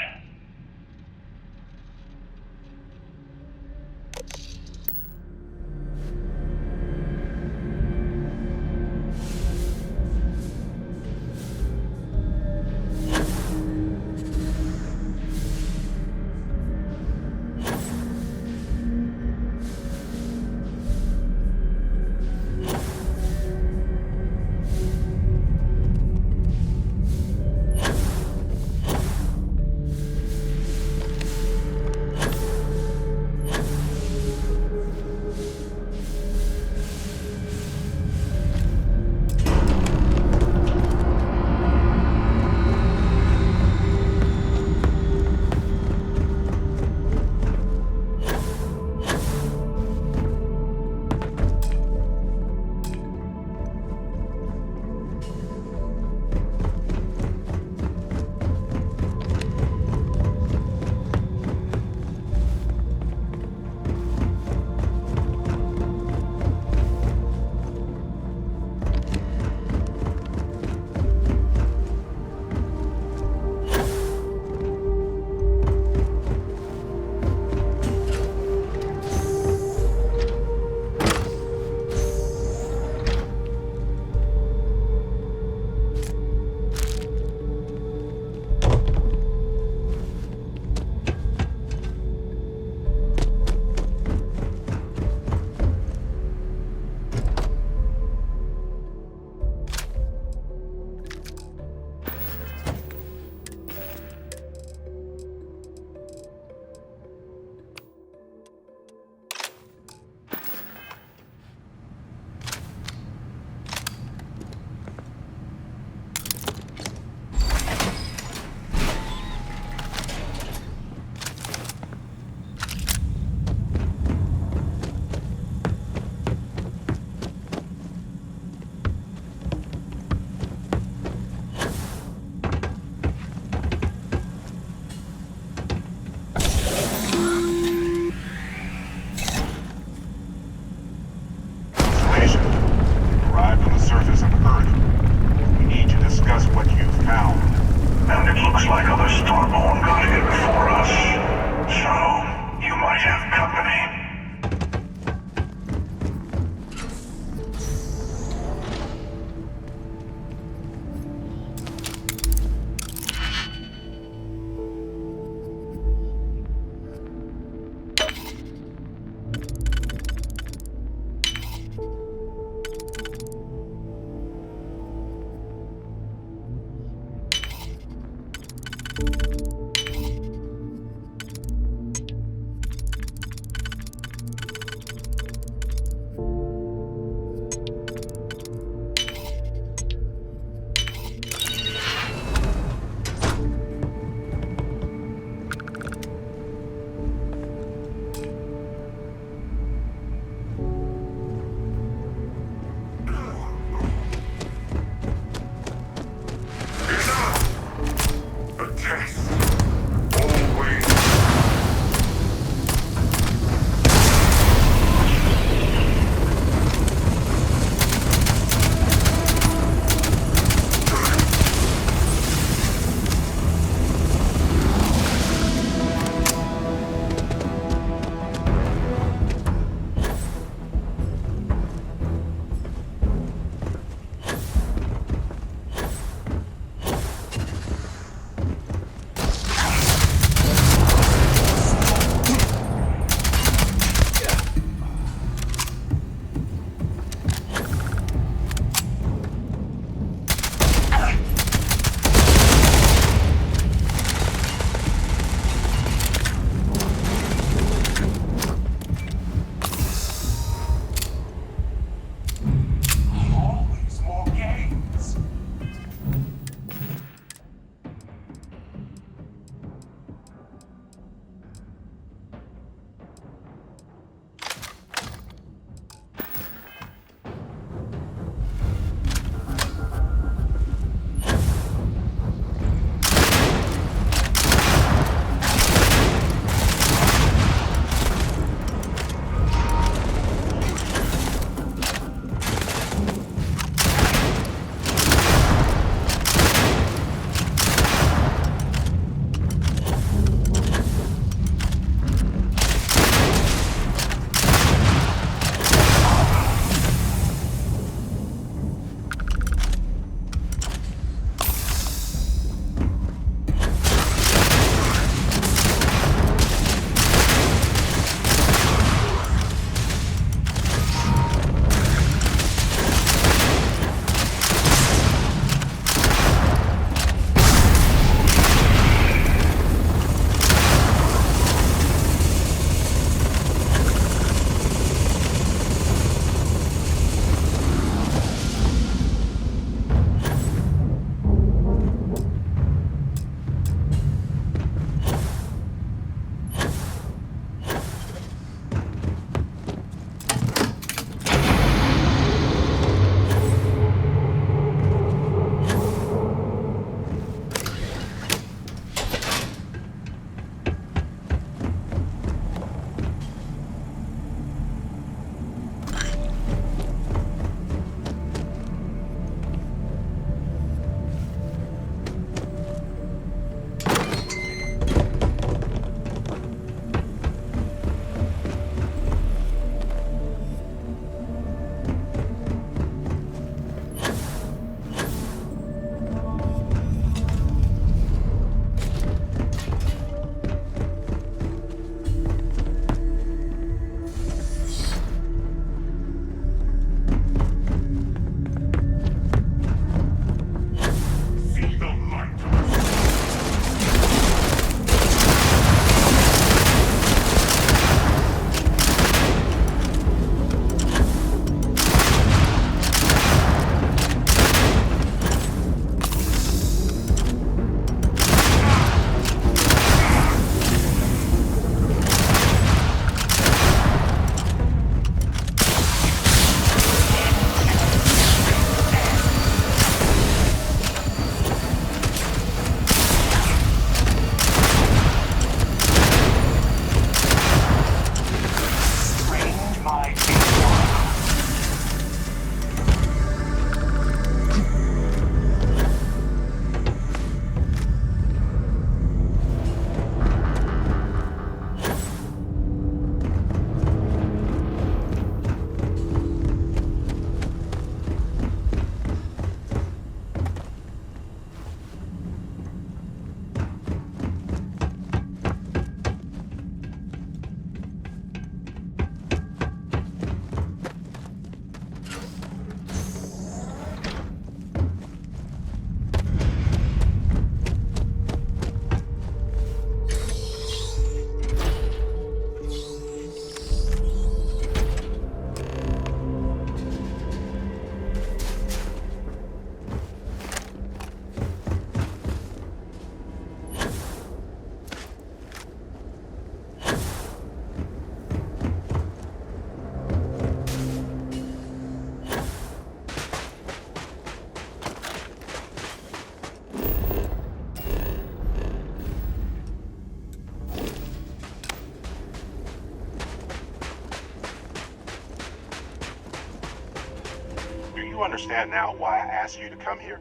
you understand now why I asked you to come here?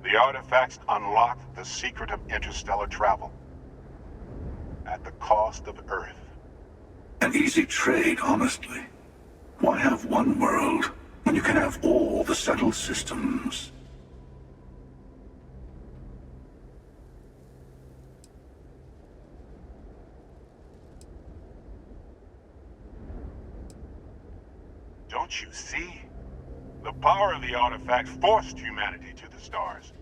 The artifacts unlock the secret of interstellar travel. At the cost of Earth. An easy trade, honestly. Why have one world when you can have all the settled systems? Don't you see? The power of the artifacts forced humanity to the stars.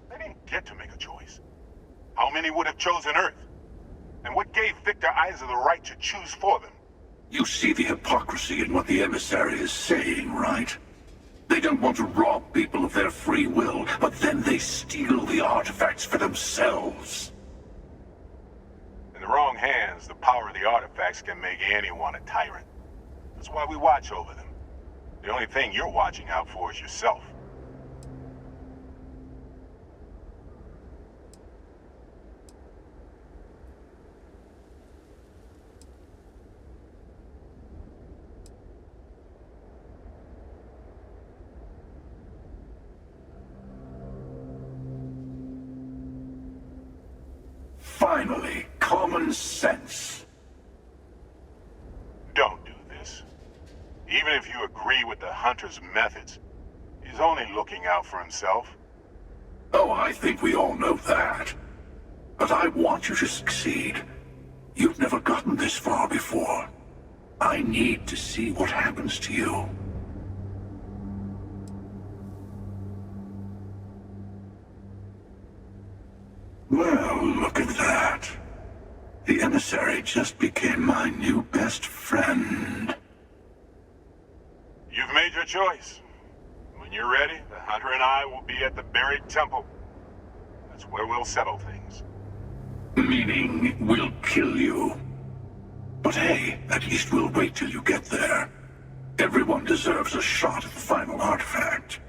They didn't get to make a choice. How many would have chosen Earth? And what gave Victor Isa the right to choose for them? You see the hypocrisy in what the emissary is saying, right? They don't want to rob people of their free will, but then they steal the artifacts for themselves. In the wrong hands, the power of the artifacts can make anyone a tyrant. That's why we watch over them. The only thing you're watching out for is yourself. Finally, common sense. Don't do this. Even if you agree with the Hunter's methods, he's only looking out for himself. Oh, I think we all know that. But I want you to succeed. You've never gotten this far before. I need to see what happens to you. Well, look at that. The emissary just became my new best friend. You've made your choice. When you're ready, the Hunter and I will be at the buried temple. That's where we'll settle things. Meaning, we'll kill you. But hey, at least we'll wait till you get there. Everyone deserves a shot at the final artifact.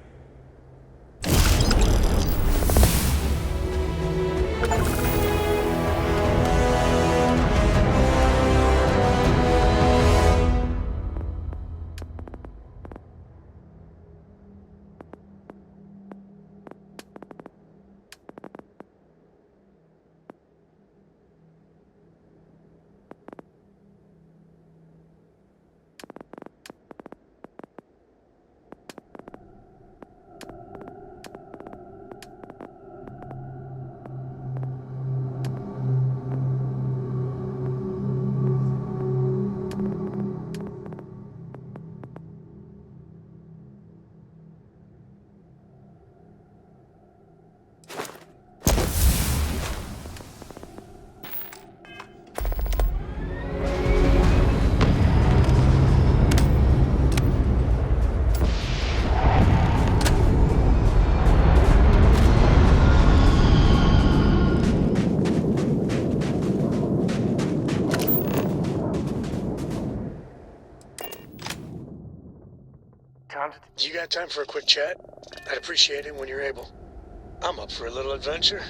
You got time for a quick chat? I'd appreciate it when you're able. I'm up for a little adventure.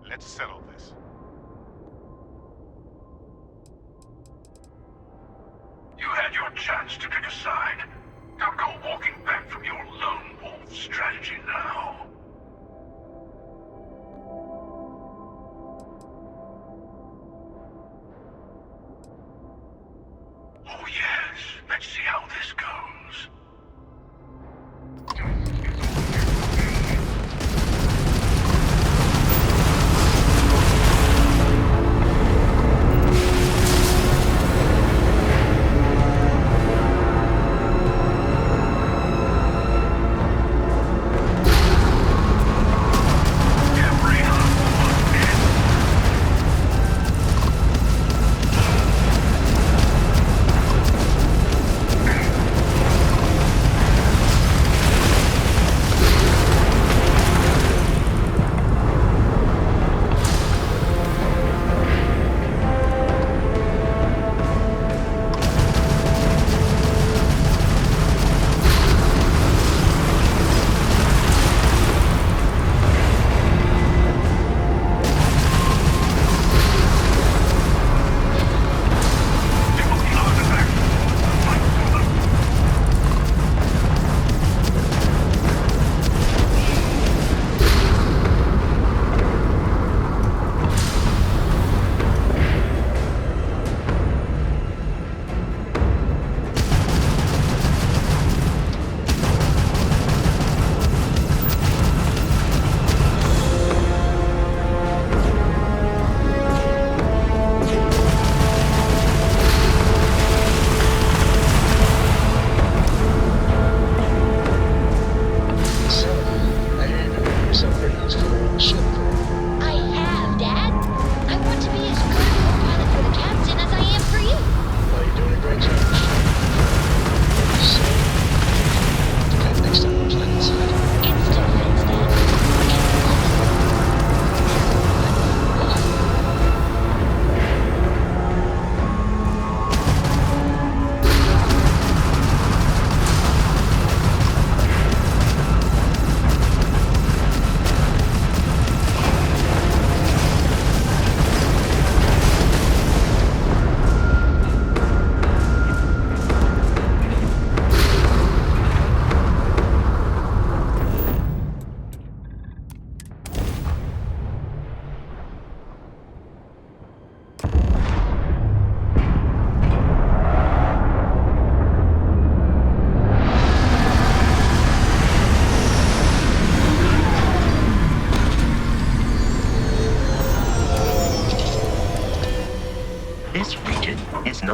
Let's settle this. You had your chance to pick a side. Don't go walking back from your lone wolf strategy now. Oh yes, let's see how this goes.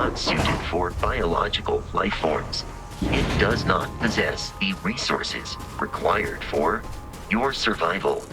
not suited for biological life forms. It does not possess the resources required for your survival.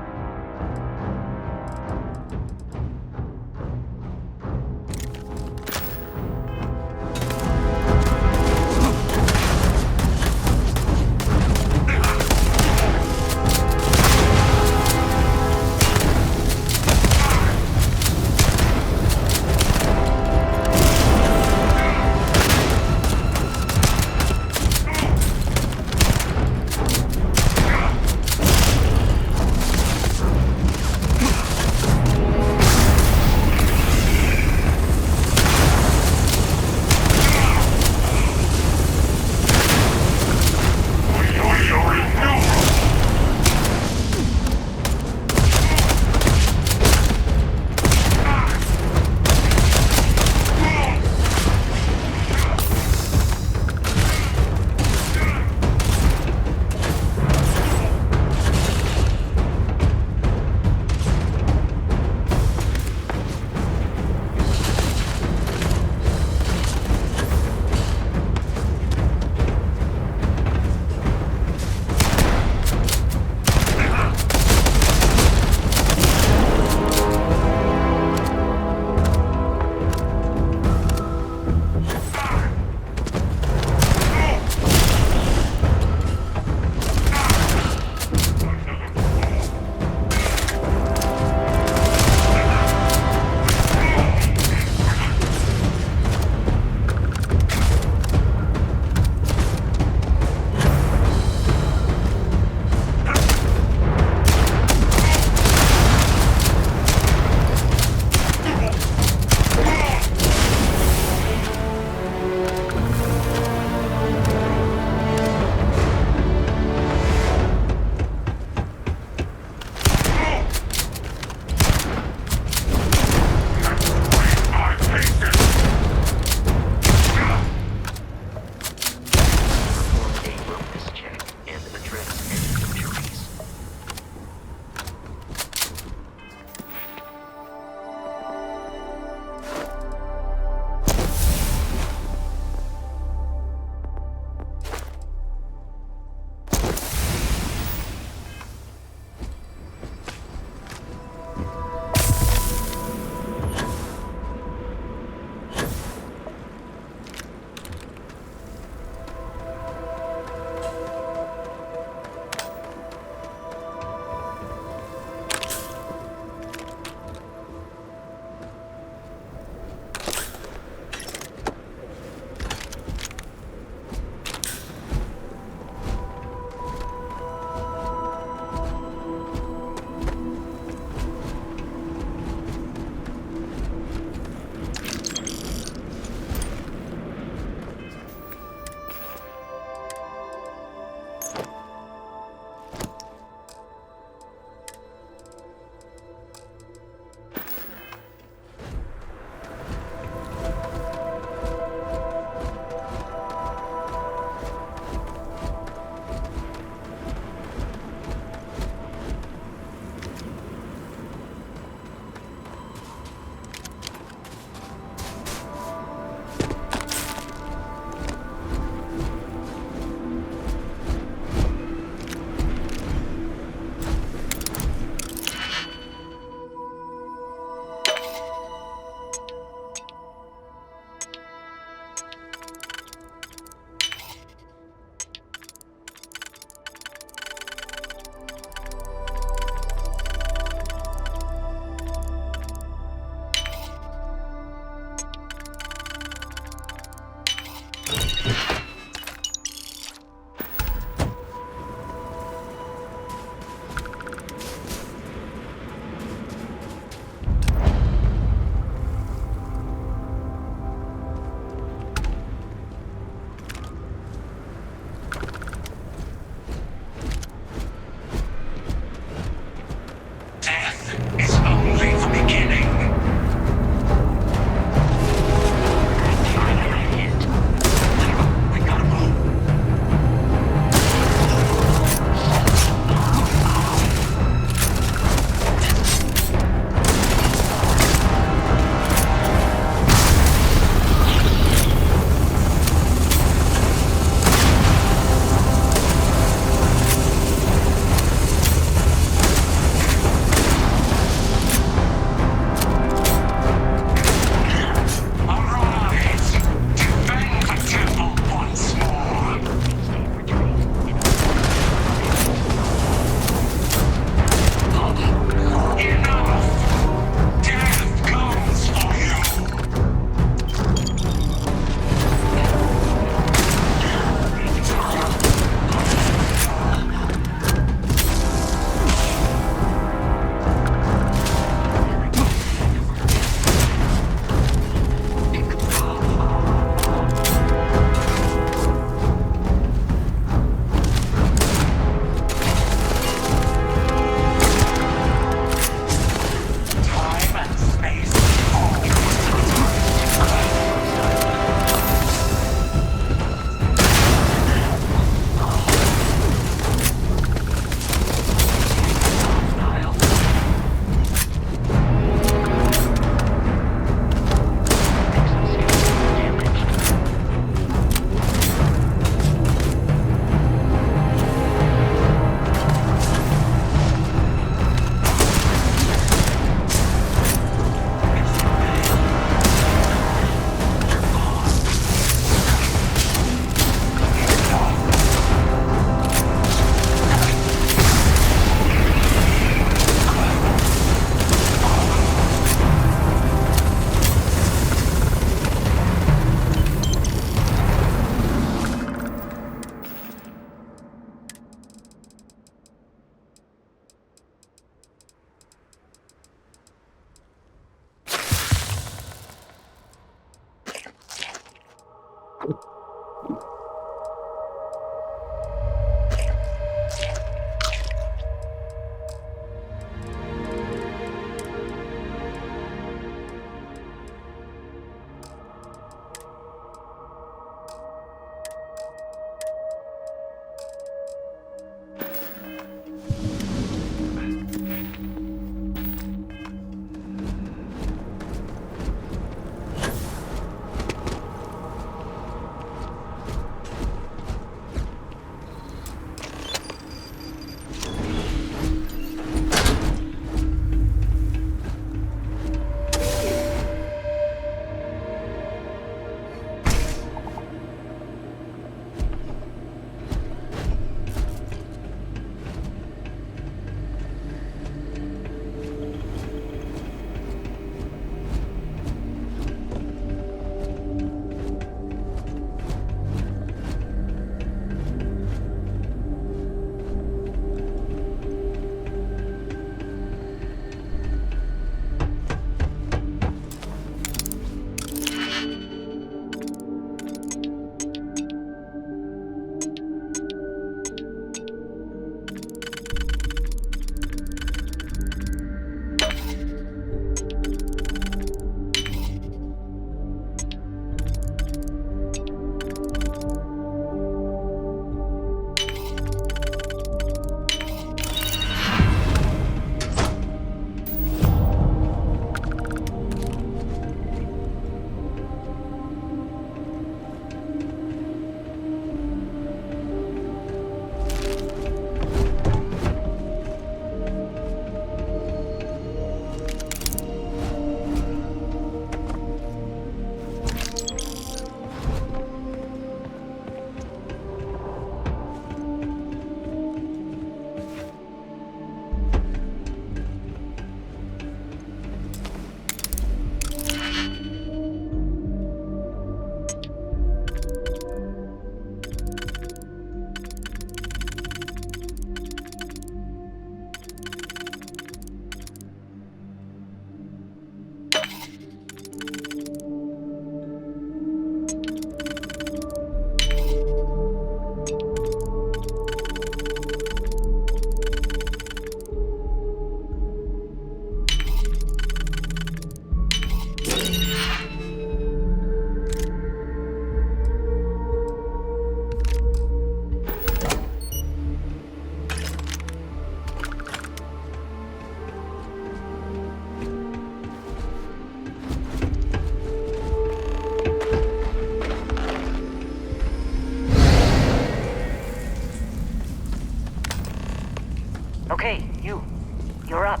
Okay, you're up.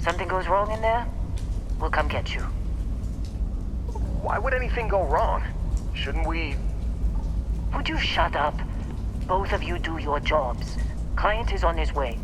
Something goes wrong in there, we'll come get you. Why would anything go wrong? Shouldn't we... Would you shut up? Both of you do your jobs. Client is on his way.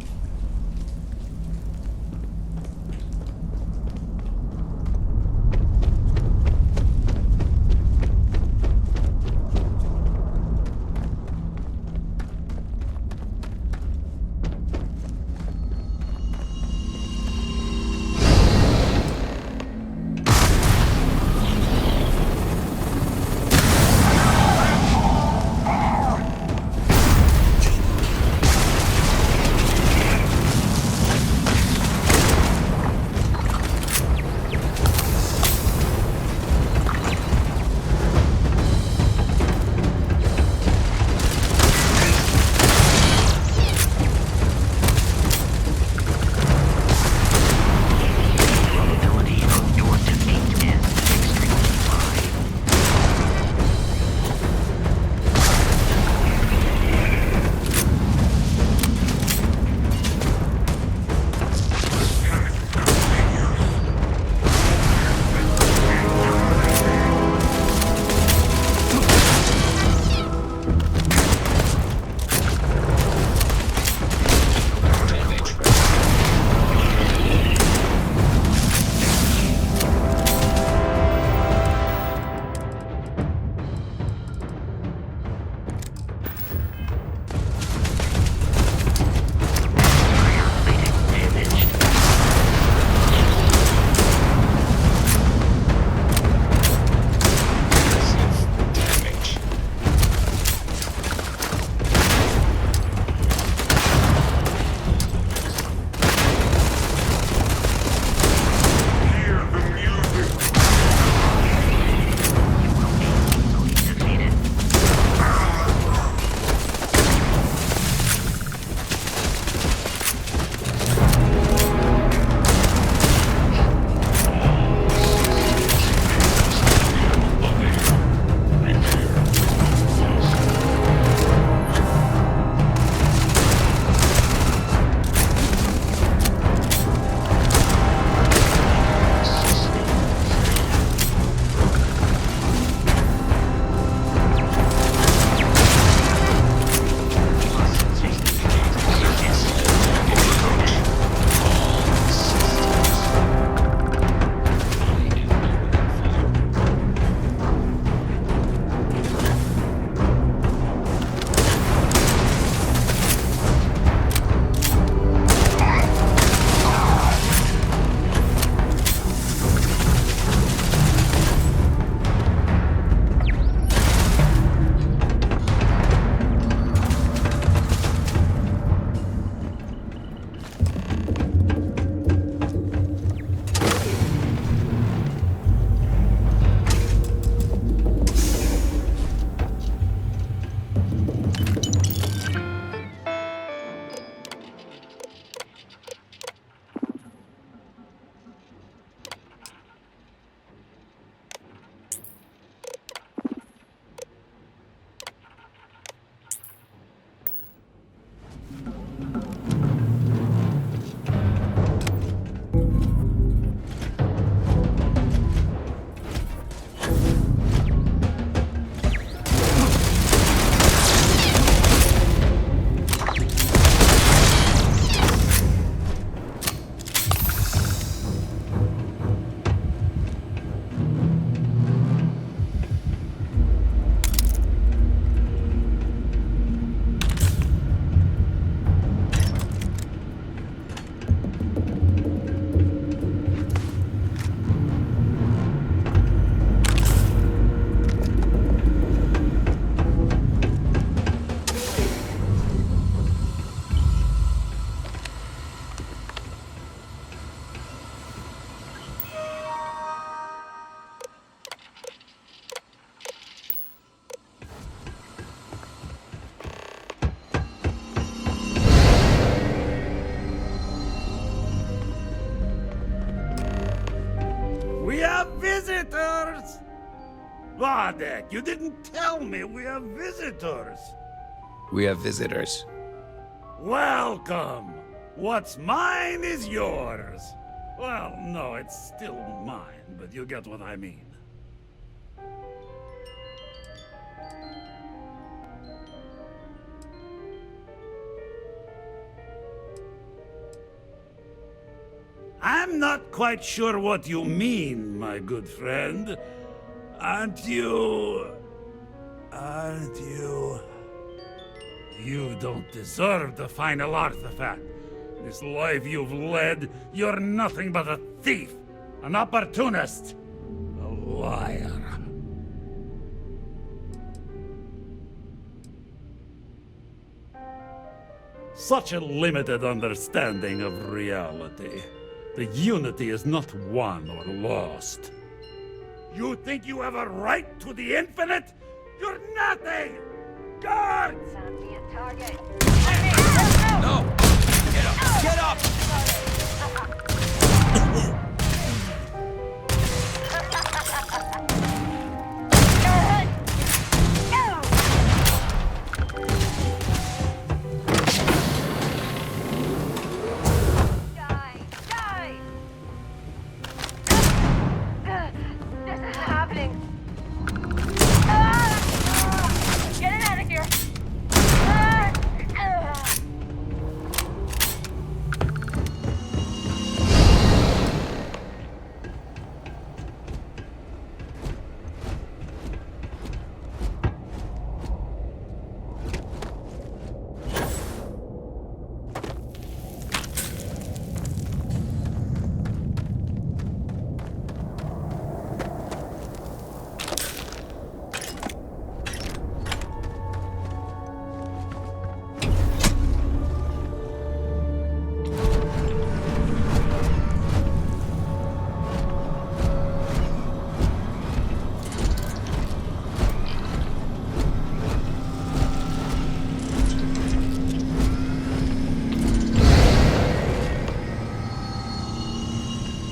visitors! Wadek, you didn't tell me we have visitors. We have visitors. Welcome! What's mine is yours. Well, no, it's still mine, but you get what I mean. I'm not quite sure what you mean, my good friend. Aren't you... You don't deserve the final artifact. This life you've led, you're nothing but a thief, an opportunist, a liar. Such a limited understanding of reality. The unity is not won or lost. You think you have a right to the infinite? You're nothing! Guards! No! Get up! Get up!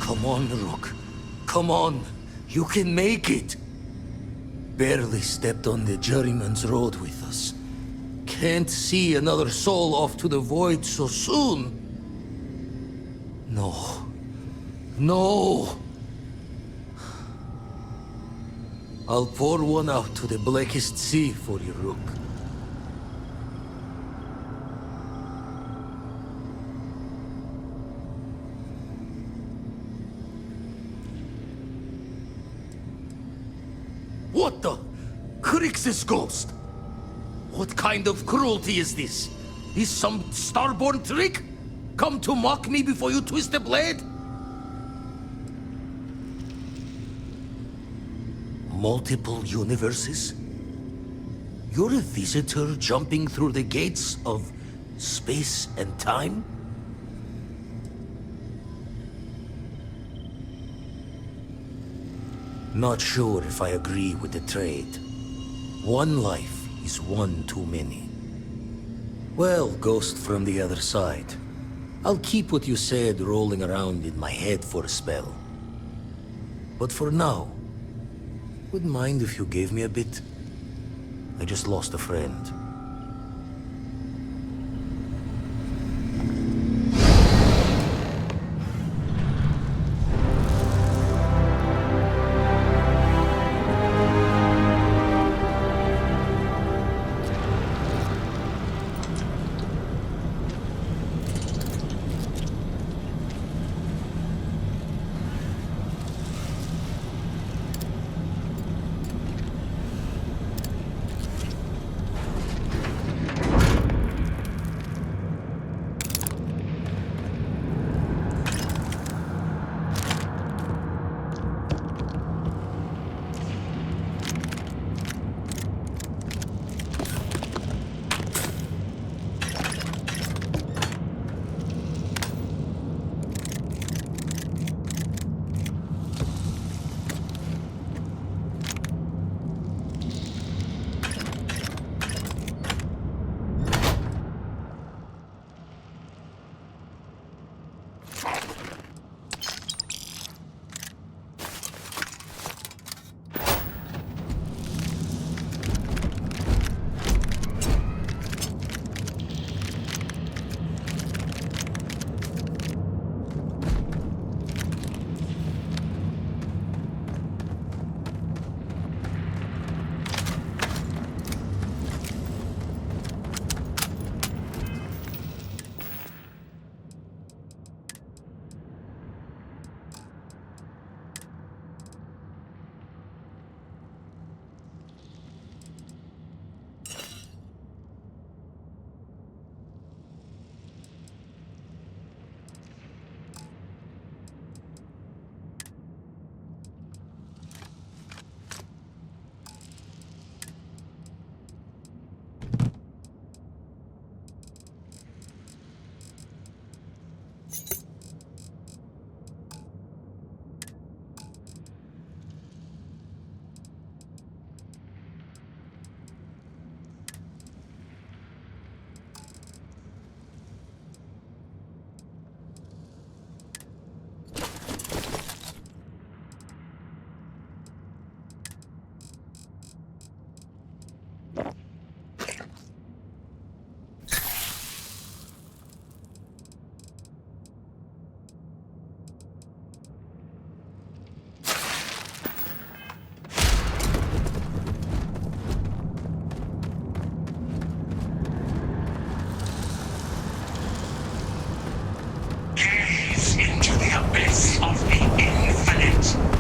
Come on, Rook. Come on. You can make it. Barely stepped on the juryman's road with us. Can't see another soul off to the void so soon. No. No! I'll pour one out to the blackest sea for you, Rook. What the? Crix's ghost? What kind of cruelty is this? Is some Starborn trick? Come to mock me before you twist the blade? Multiple universes? You're a visitor jumping through the gates of space and time? Not sure if I agree with the trade. One life is one too many. Well, ghost from the other side, I'll keep what you said rolling around in my head for a spell. But for now, wouldn't mind if you gave me a bit. I just lost a friend. abyss of the infinite.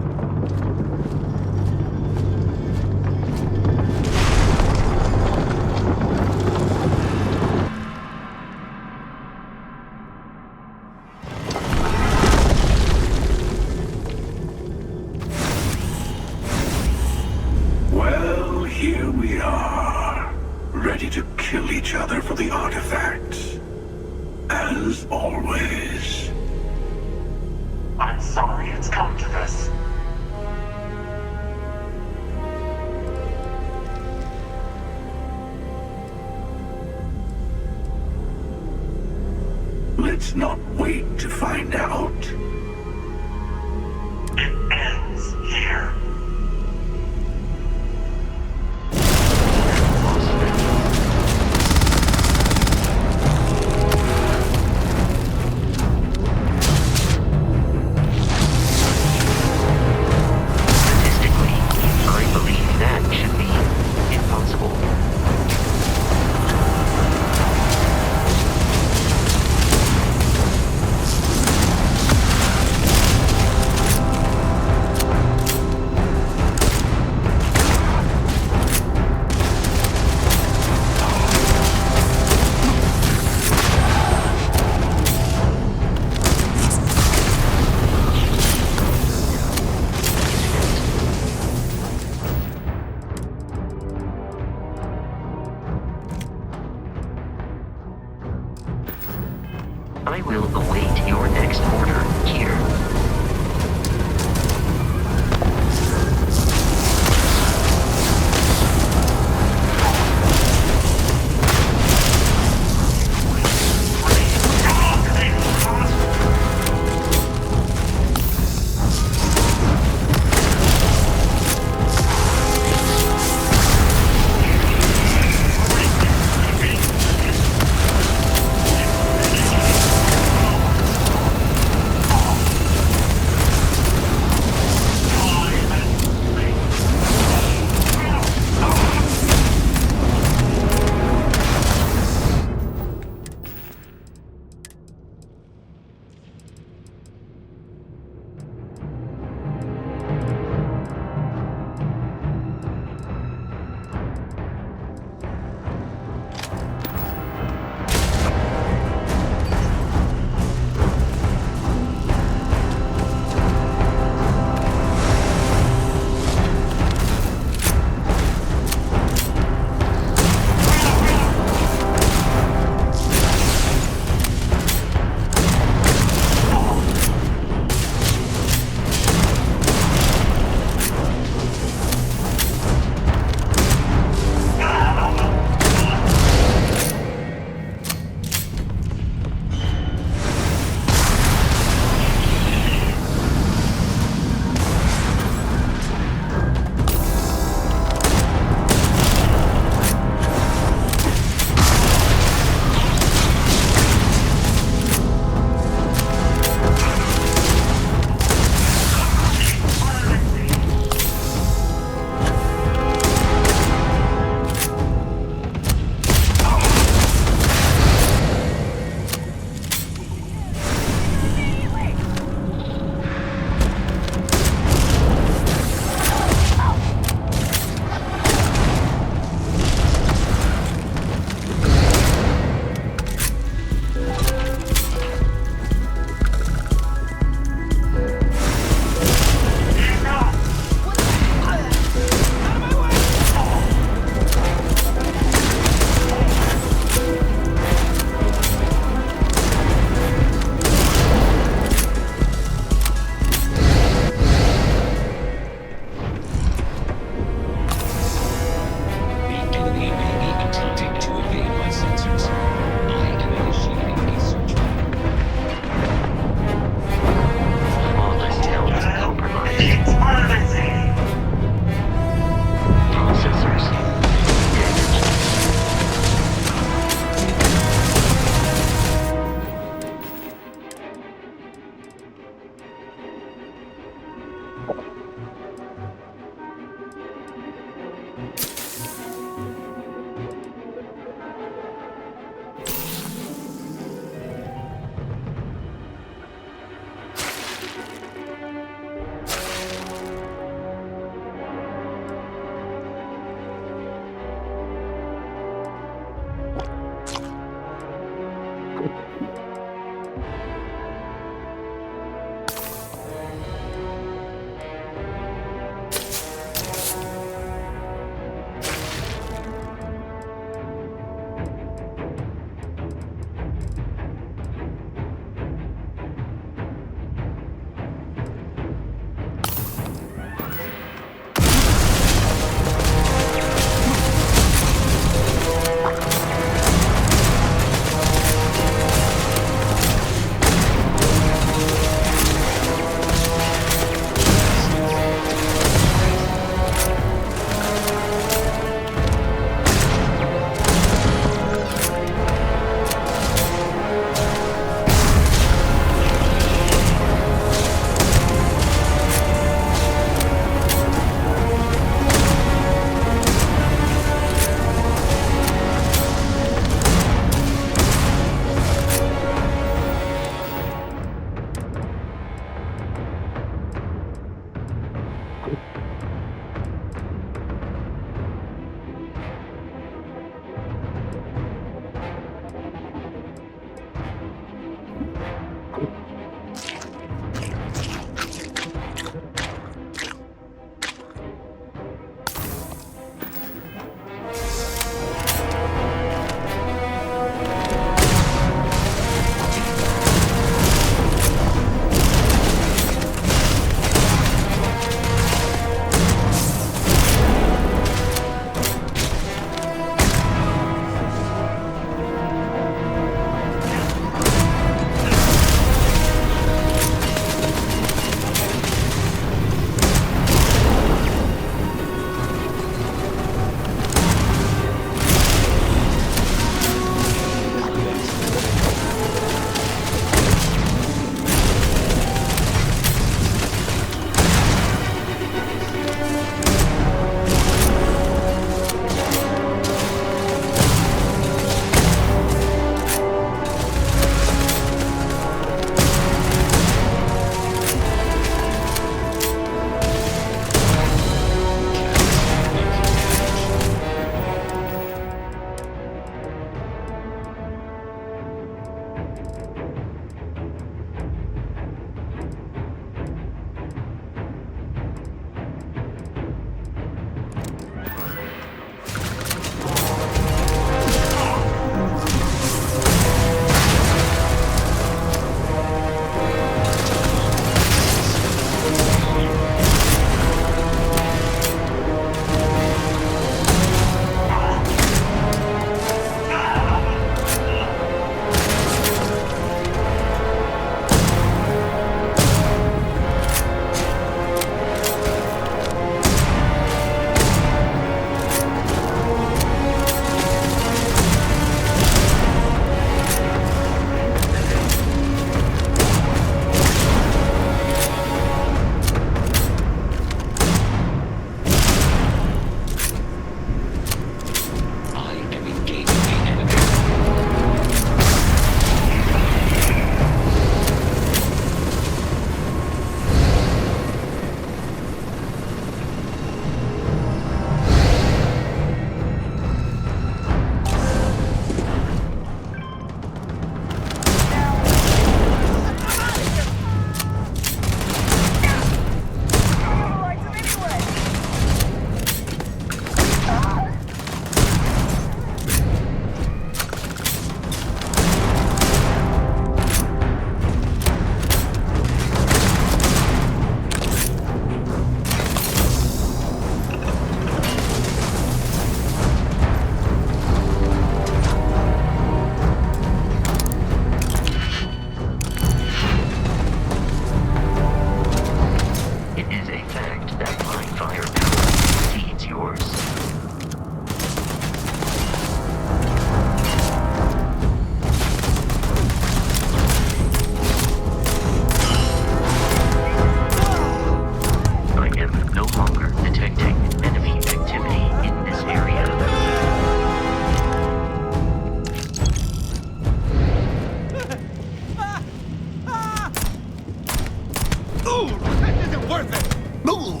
Ooh, this isn't worth it! Ooh.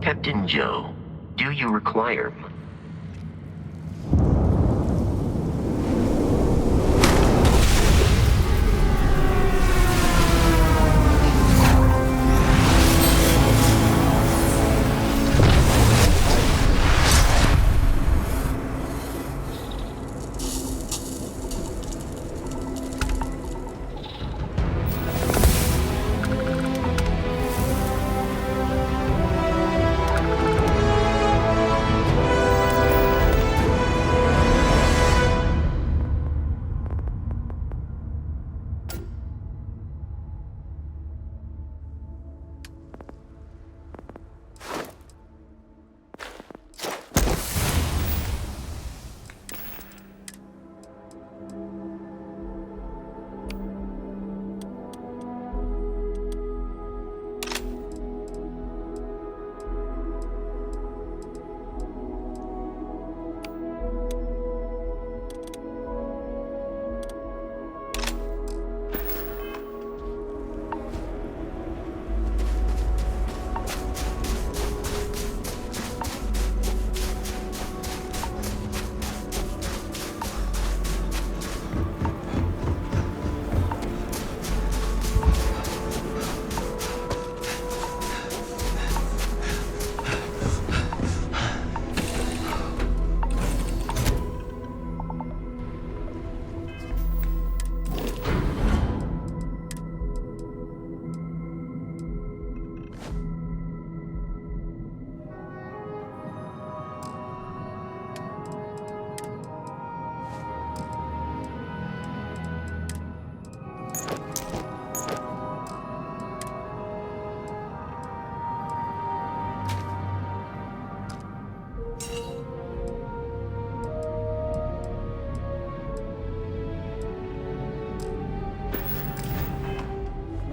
Captain Joe, do you require...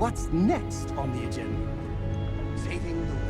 What's next on the agenda? Saving the world?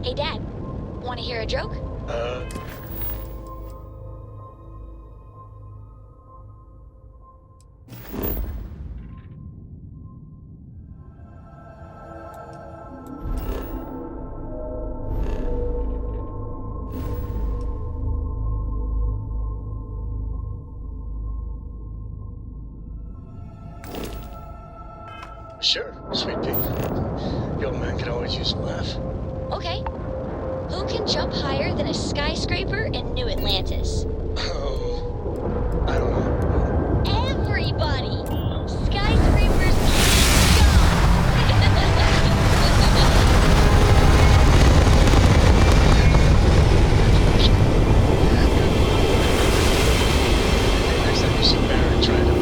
Hey, Dad. Want to hear a joke? Sure, sweet pea. The old man can always use a laugh. Okay. Who can jump higher than a skyscraper in New Atlantis? I don't know. Everybody! Skyscrapers Next time you see Barrett, try to.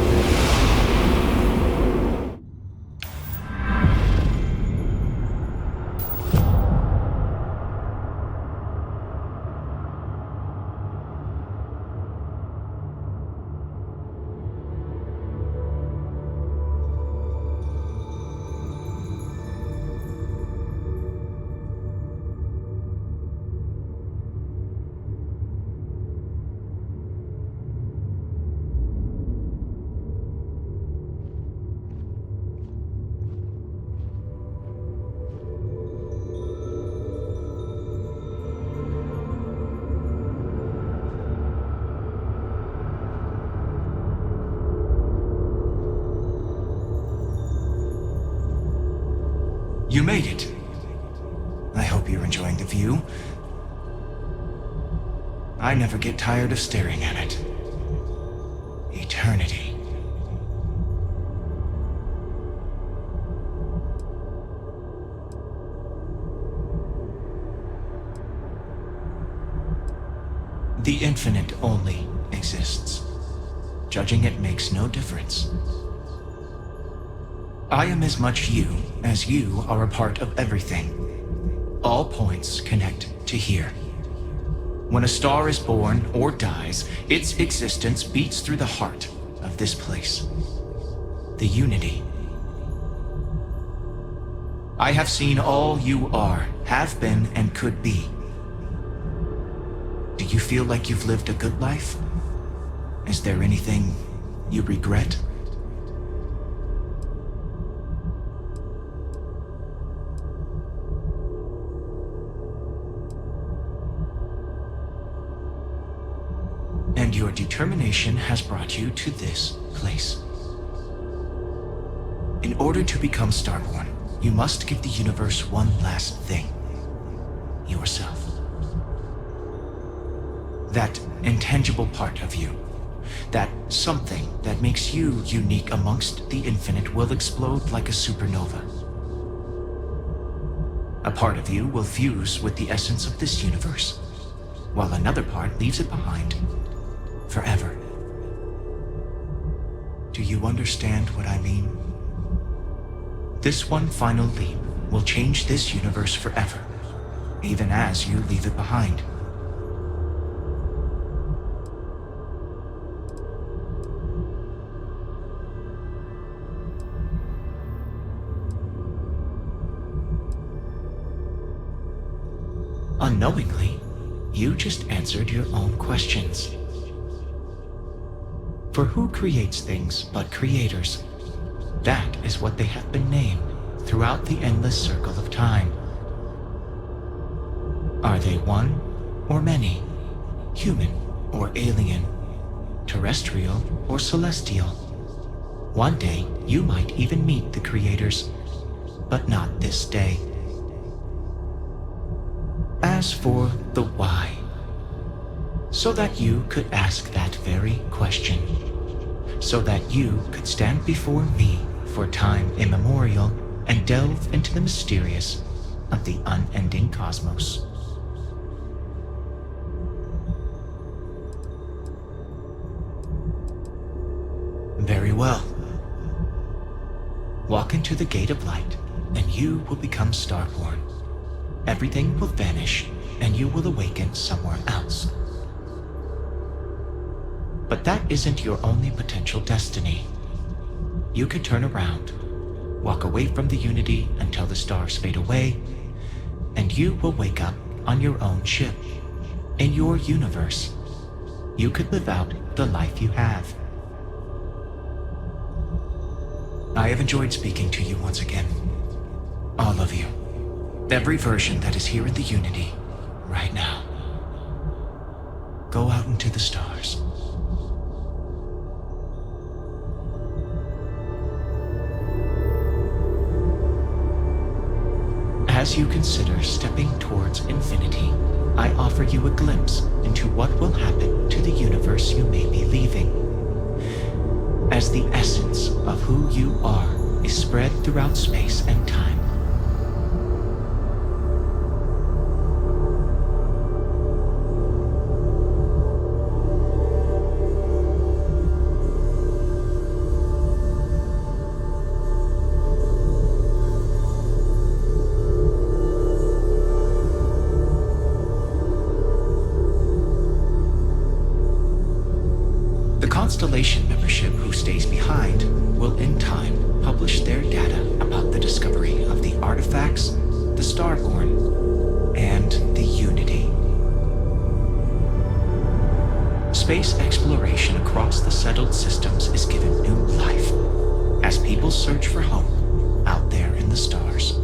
You made it. I hope you're enjoying the view. I never get tired of staring at it. Eternity. The infinite only exists. Judging it makes no difference. I am as much you as you are a part of everything. All points connect to here. When a star is born or dies, its existence beats through the heart of this place. The unity. I have seen all you are, have been, and could be. Do you feel like you've lived a good life? Is there anything you regret? And your determination has brought you to this place. In order to become Starborn, you must give the universe one last thing. Yourself. That intangible part of you. That something that makes you unique amongst the infinite will explode like a supernova. A part of you will fuse with the essence of this universe, while another part leaves it behind. Forever. Do you understand what I mean? This one final leap will change this universe forever, even as you leave it behind. Unknowingly, you just answered your own questions. For who creates things but creators? That is what they have been named throughout the endless circle of time. Are they one or many? Human or alien? Terrestrial or celestial? One day, you might even meet the creators. but not this day. As for the why, so that you could ask that very question, so that you could stand before me for time immemorial and delve into the mysterious of the unending cosmos. Very well. Walk into the Gate of Light, and you will become Starborn. Everything will vanish, and you will awaken somewhere else. But that isn't your only potential destiny. You could turn around, walk away from the Unity until the stars fade away, and you will wake up on your own ship, in your universe. You could live out the life you have. I have enjoyed speaking to you once again. All of you. Every version that is here in the Unity, right now. Go out into the stars. As you consider stepping towards infinity, I offer you a glimpse into what will happen to the universe you may be leaving. As the essence of who you are is spread throughout space and time. Constellation membership who stays behind will in time publish their data about the discovery of the artifacts, the Starborn, and the Unity. Space exploration across the settled systems is given new life as people search for home out there in the stars.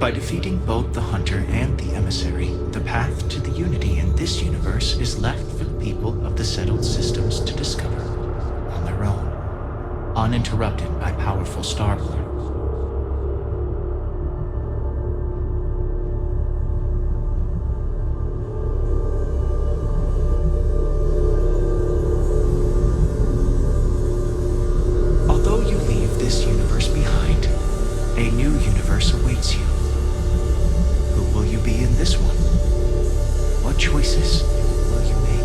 By defeating both the Hunter and the Emissary, the path to the Unity in this universe is left for the people of the settled systems to discover on their own, uninterrupted by powerful Starborn. Although you leave this universe behind, a new universe awaits you. Who will you be in this one? What choices will you make?